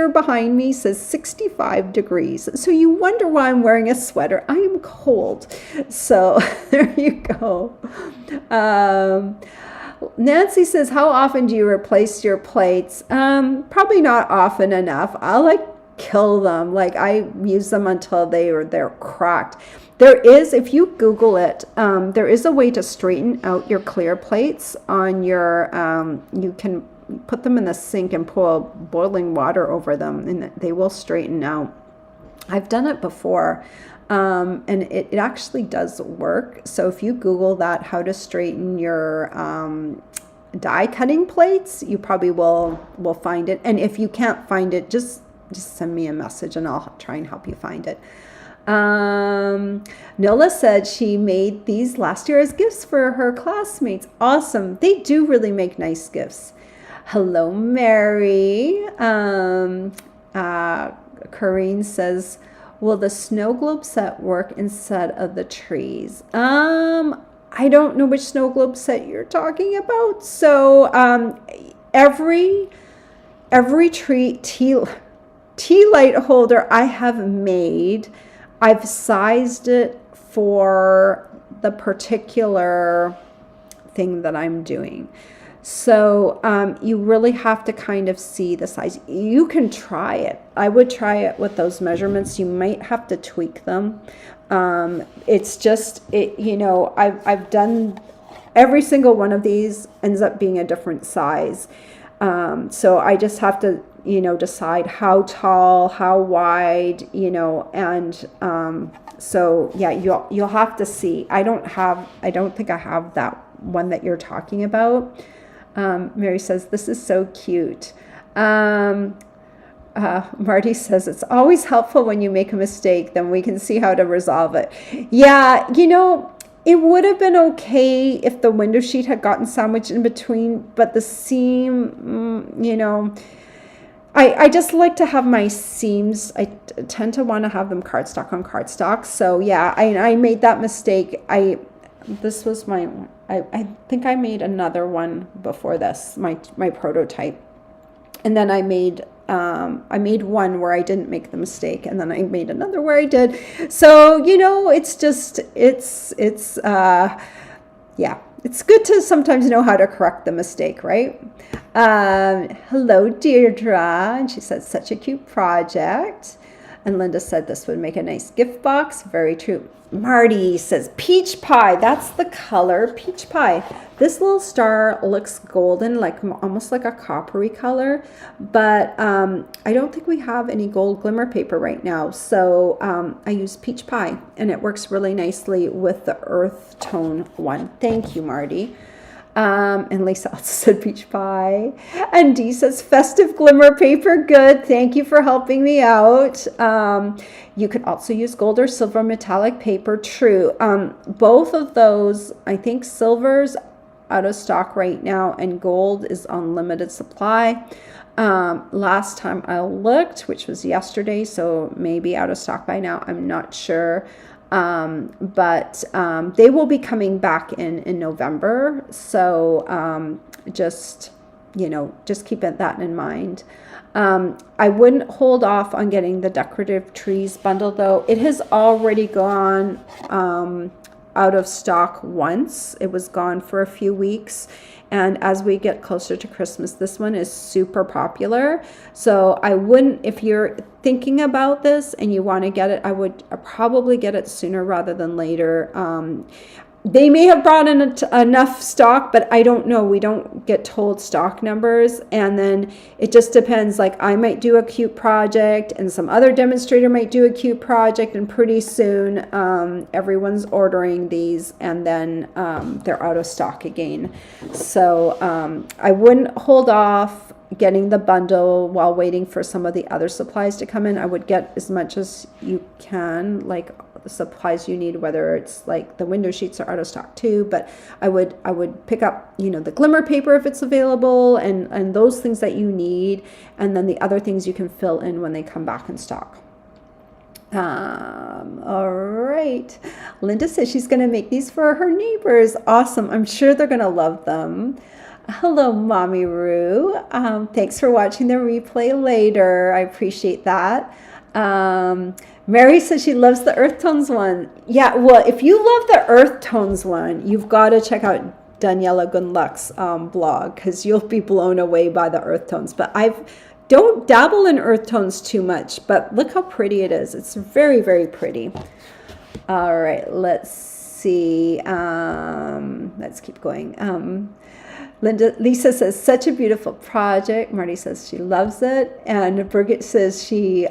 behind me says 65 degrees. So you wonder why I'm wearing a sweater. I am cold. So there you go. Nancy says, how often do you replace your plates? Probably not often enough. I'll kill them. I use them until they're cracked. There is, if you Google it, there is a way to straighten out your clear plates on your, you can put them in the sink and pour boiling water over them and they will straighten out. I've done it before. And it actually does work. So if you Google that, how to straighten your die cutting plates, you probably will find it. And if you can't find it, just send me a message and I'll try and help you find it. Nola said she made these last year as gifts for her classmates. Awesome. They do really make nice gifts. Hello, Mary. Corrine says, will the snow globe set work instead of the trees? I don't know which snow globe set you're talking about. So every tea light holder I have made, I've sized it for the particular thing that I'm doing. So you really have to kind of see the size. You can try it. I would try it with those measurements. You might have to tweak them. It's just, I've done every single one of these ends up being a different size. So I just have to, decide how tall, how wide, and so yeah, you'll have to see. I don't think I have that one that you're talking about. Mary says, this is so cute. Marty says, it's always helpful when you make a mistake, then we can see how to resolve it. Yeah, it would have been okay if the window sheet had gotten sandwiched in between, but the seam, I just like to have my seams, I tend to want to have them cardstock on cardstock. So yeah, I made that mistake. This was I think I made another one before this, my prototype. And then I made one where I didn't make the mistake, and then I made another where I did. So, it's just, yeah, it's good to sometimes know how to correct the mistake, right? Hello, Deirdre. And she said, such a cute project. And Linda said this would make a nice gift box. Very true. Marty says peach pie. That's the color, peach pie. This little star looks golden, almost like a coppery color, but I don't think we have any gold glimmer paper right now. So I use peach pie, and it works really nicely with the earth tone one. Thank you, Marty. And Lisa also said peach pie. And Dee says festive glimmer paper. Good. Thank you for helping me out. You could also use gold or silver metallic paper. True. Both of those, I think silver's out of stock right now and gold is on limited supply. Last time I looked, which was yesterday, so maybe out of stock by now. I'm not sure. But they will be coming back in November. So just, just keep that in mind. I wouldn't hold off on getting the decorative trees bundle though. It has already gone out of stock once. It was gone for a few weeks. And as we get closer to Christmas, this one is super popular. So I wouldn't, if you're thinking about this and you want to get it, I would probably get it sooner rather than later. They may have brought in enough stock, but I don't know. We don't get told stock numbers. And then it just depends. Like I might do a cute project and some other demonstrator might do a cute project. And pretty soon everyone's ordering these and then they're out of stock again. So I wouldn't hold off getting the bundle while waiting for some of the other supplies to come in. I would get as much as you can, like the supplies you need, whether it's like the window sheets are out of stock too, but I would pick up, the glimmer paper if it's available and those things that you need. And then the other things you can fill in when they come back in stock. All right. Linda says she's going to make these for her neighbors. Awesome. I'm sure they're going to love them. Hello, Mommy Roo. Thanks for watching the replay later. I appreciate that. Mary says she loves the earth tones one. Yeah, well, if you love the earth tones one, you've got to check out Daniela Gunluck's blog because you'll be blown away by the earth tones. But I don't dabble in earth tones too much, but look how pretty it is. It's very, very pretty. All right, let's see. Let's keep going. Lisa says, such a beautiful project. Marty says she loves it. And Birgit says she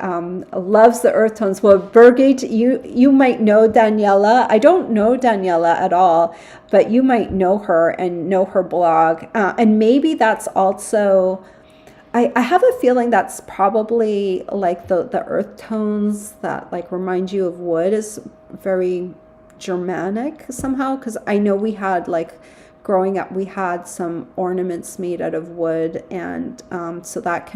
loves the earth tones. Well, Birgit, you might know Daniela. I don't know Daniela at all, but you might know her and know her blog. And maybe that's also, I have a feeling that's probably like the earth tones that like remind you of wood is very Germanic somehow. Because I know we had like, growing up, we had some ornaments made out of wood, and so that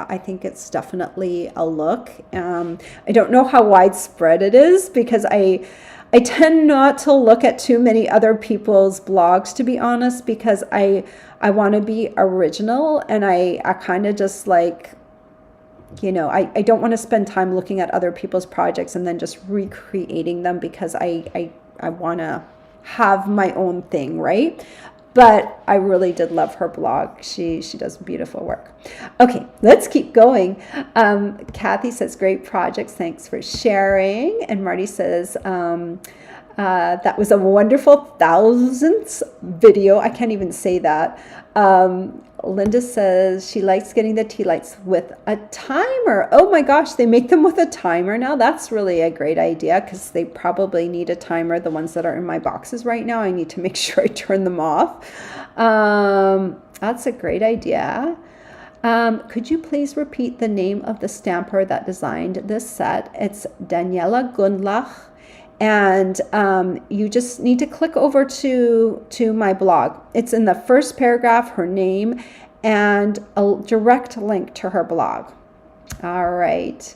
I think it's definitely a look. I don't know how widespread it is because I tend not to look at too many other people's blogs, to be honest, because I want to be original, and I kind of just like, I don't want to spend time looking at other people's projects and then just recreating them because I want to have my own thing, right? But I really did love her blog. She does beautiful work. Okay, let's keep going. Kathy says, great projects, thanks for sharing. And Marty says, that was a wonderful 1000th video. I can't even say that. Linda says she likes getting the tea lights with a timer. Oh my gosh, they make them with a timer now. That's really a great idea because they probably need a timer. The ones that are in my boxes right now, I need to make sure I turn them off. That's a great idea. Could you please repeat the name of the stamper that designed this set? It's Daniela Gundlach. And you just need to click over to my blog. It's in the first paragraph, her name, and a direct link to her blog. All right.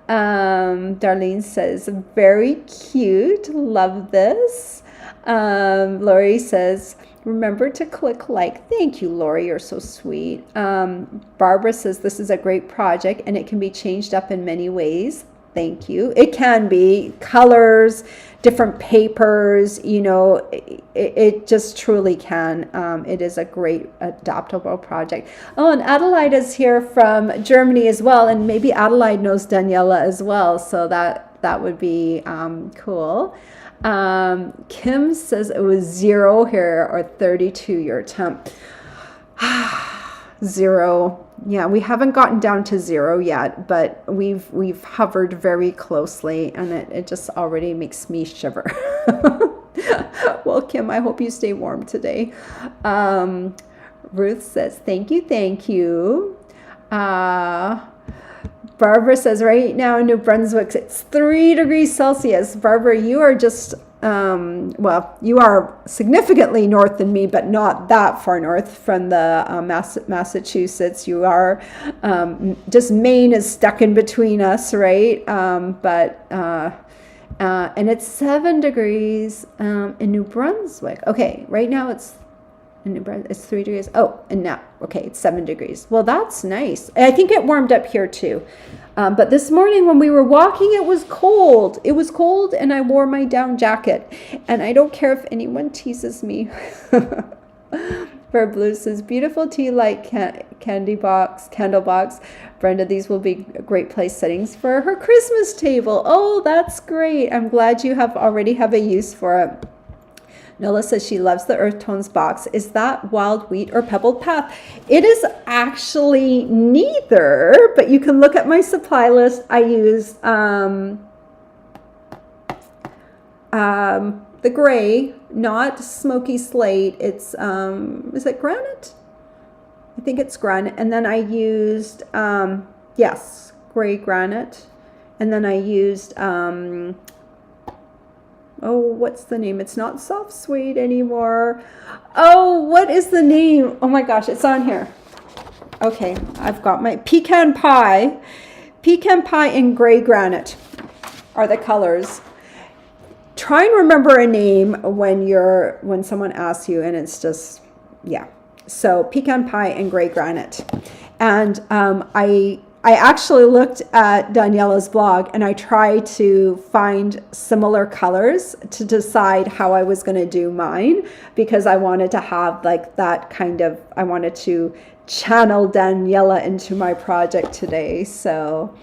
Darlene says, very cute. Love this. Lori says, remember to click like. Thank you, Lori. You're so sweet. Barbara says, this is a great project and it can be changed up in many ways. Thank you. It can be colors, different papers, it just truly can. It is a great adaptable project. Oh, and Adelaide is here from Germany as well. And maybe Adelaide knows Daniela as well. So that would be cool. Kim says it was 0 here or 32 your temp. 0. Yeah, we haven't gotten down to 0 yet, but we've hovered very closely, and it just already makes me shiver. Well, Kim, I hope you stay warm today. Ruth says, thank you. Barbara says, right now in New Brunswick, it's 3 degrees Celsius. Barbara, you are just, you are significantly north than me, but not that far north from the Massachusetts. You are, just Maine is stuck in between us, right? But And it's 7 degrees in New Brunswick. Okay, right now it's in New Brunswick, it's 3 degrees. Oh, and now, okay, it's 7 degrees. Well, that's nice. I think it warmed up here too. But this morning when we were walking, it was cold. It was cold, and I wore my down jacket. And I don't care if anyone teases me. For Blue says, beautiful tea light candle box. Brenda, these will be great place settings for her Christmas table. Oh, that's great. I'm glad you already have a use for it. Nola says she loves the Earth Tones box. Is that wild wheat or pebbled path? It is actually neither, but you can look at my supply list. I use the gray, not smoky slate. It's, is it granite? I think it's granite. And then I used, yes, gray granite. And then I used, oh, what's the name? It's not soft suede anymore. Oh, what is the name? Oh my gosh, it's on here. Okay, I've got my pecan pie. Pecan pie and gray granite are the colors. Try and remember a name when someone asks you, and it's just, yeah. So pecan pie and gray granite. And I actually looked at Daniela's blog, and I tried to find similar colors to decide how I was going to do mine, because I wanted to have like that kind of, I wanted to channel Daniela into my project today. So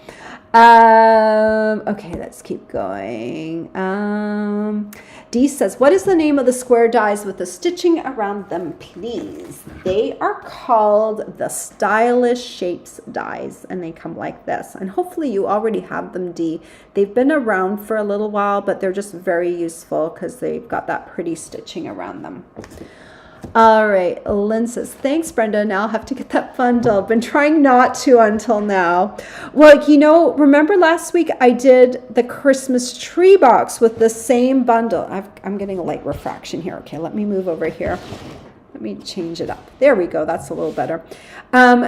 okay, let's keep going. Dee says, what is the name of the square dies with the stitching around them, please? They are called the Stylish Shapes dies, and they come like this. And hopefully you already have them, Dee. They've been around for a little while, but they're just very useful because they've got that pretty stitching around them. All right, Lynn says, thanks, Brenda. Now I'll have to get that bundle. Been trying not to until now. Well, you know, remember last week I did the Christmas tree box with the same bundle. I'm getting a light refraction here. Okay, let me move over here. Let me change it up. There we go. That's a little better.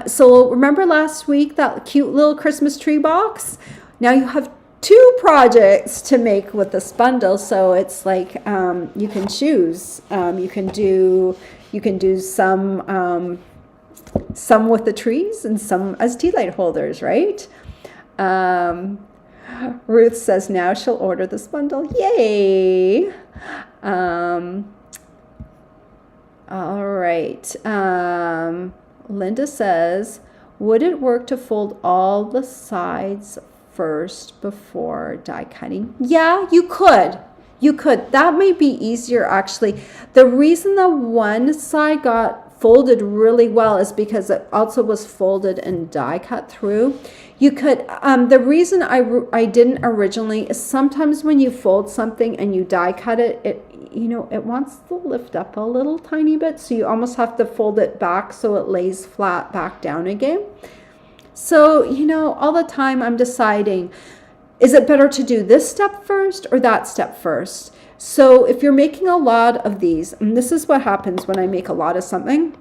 So remember last week, that cute little Christmas tree box? Now you have 2 projects to make with this bundle, so it's like you can choose. You can do some with the trees and some as tea light holders, right? Ruth says now she'll order this bundle. Yay! All right. Linda says, would it work to fold all the sides first before die cutting? Yeah, you could. That may be easier, actually. The reason the one side got folded really well is because it also was folded and die cut through. You could, the reason I didn't originally is sometimes when you fold something and you die cut it, it wants to lift up a little tiny bit, so you almost have to fold it back so it lays flat back down again. So, all the time I'm deciding, is it better to do this step first or that step first? So if you're making a lot of these, and this is what happens when I make a lot of something,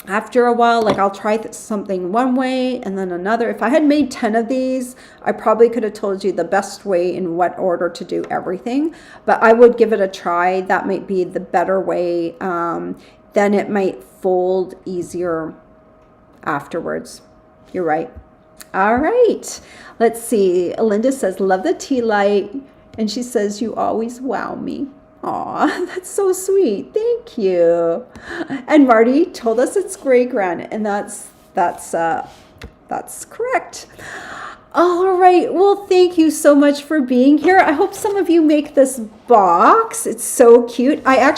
after a while, like I'll try something one way and then another. If I had made 10 of these, I probably could have told you the best way in what order to do everything, but I would give it a try. That might be the better way. Then it might fold easier afterwards. You're right. All right. Let's see. Linda says, love the tea light. And she says, you always wow me. Aw, that's so sweet. Thank you. And Marty told us it's gray granite, and that's correct. All right. Well, thank you so much for being here. I hope some of you make this box. It's so cute. I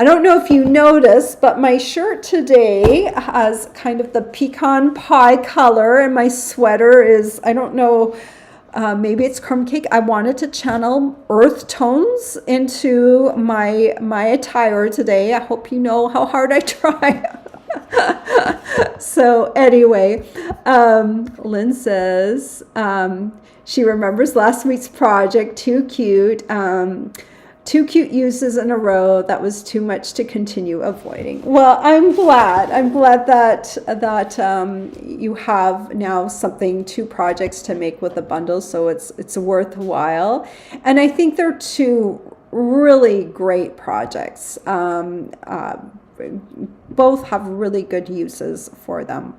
don't know if you noticed, but my shirt today has kind of the pecan pie color, and my sweater is, I don't know, maybe it's crumb cake. I wanted to channel earth tones into my attire today. I hope you know how hard I try. So anyway, Lynn says she remembers last week's project. Too cute. 2 cute uses in a row. That was too much to continue avoiding. Well, I'm glad. I'm glad that you have now something, 2 projects to make with a bundle, so it's worthwhile. And I think they're 2 really great projects. Both have really good uses for them.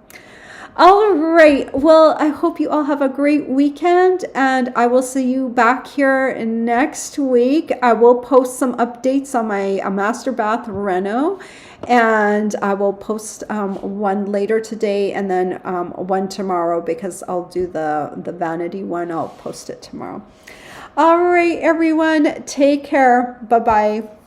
All right. Well, I hope you all have a great weekend, and I will see you back here next week. I will post some updates on my master bath reno, and I will post one later today and then one tomorrow, because I'll do the vanity one. I'll post it tomorrow. All right, everyone. Take care. Bye-bye.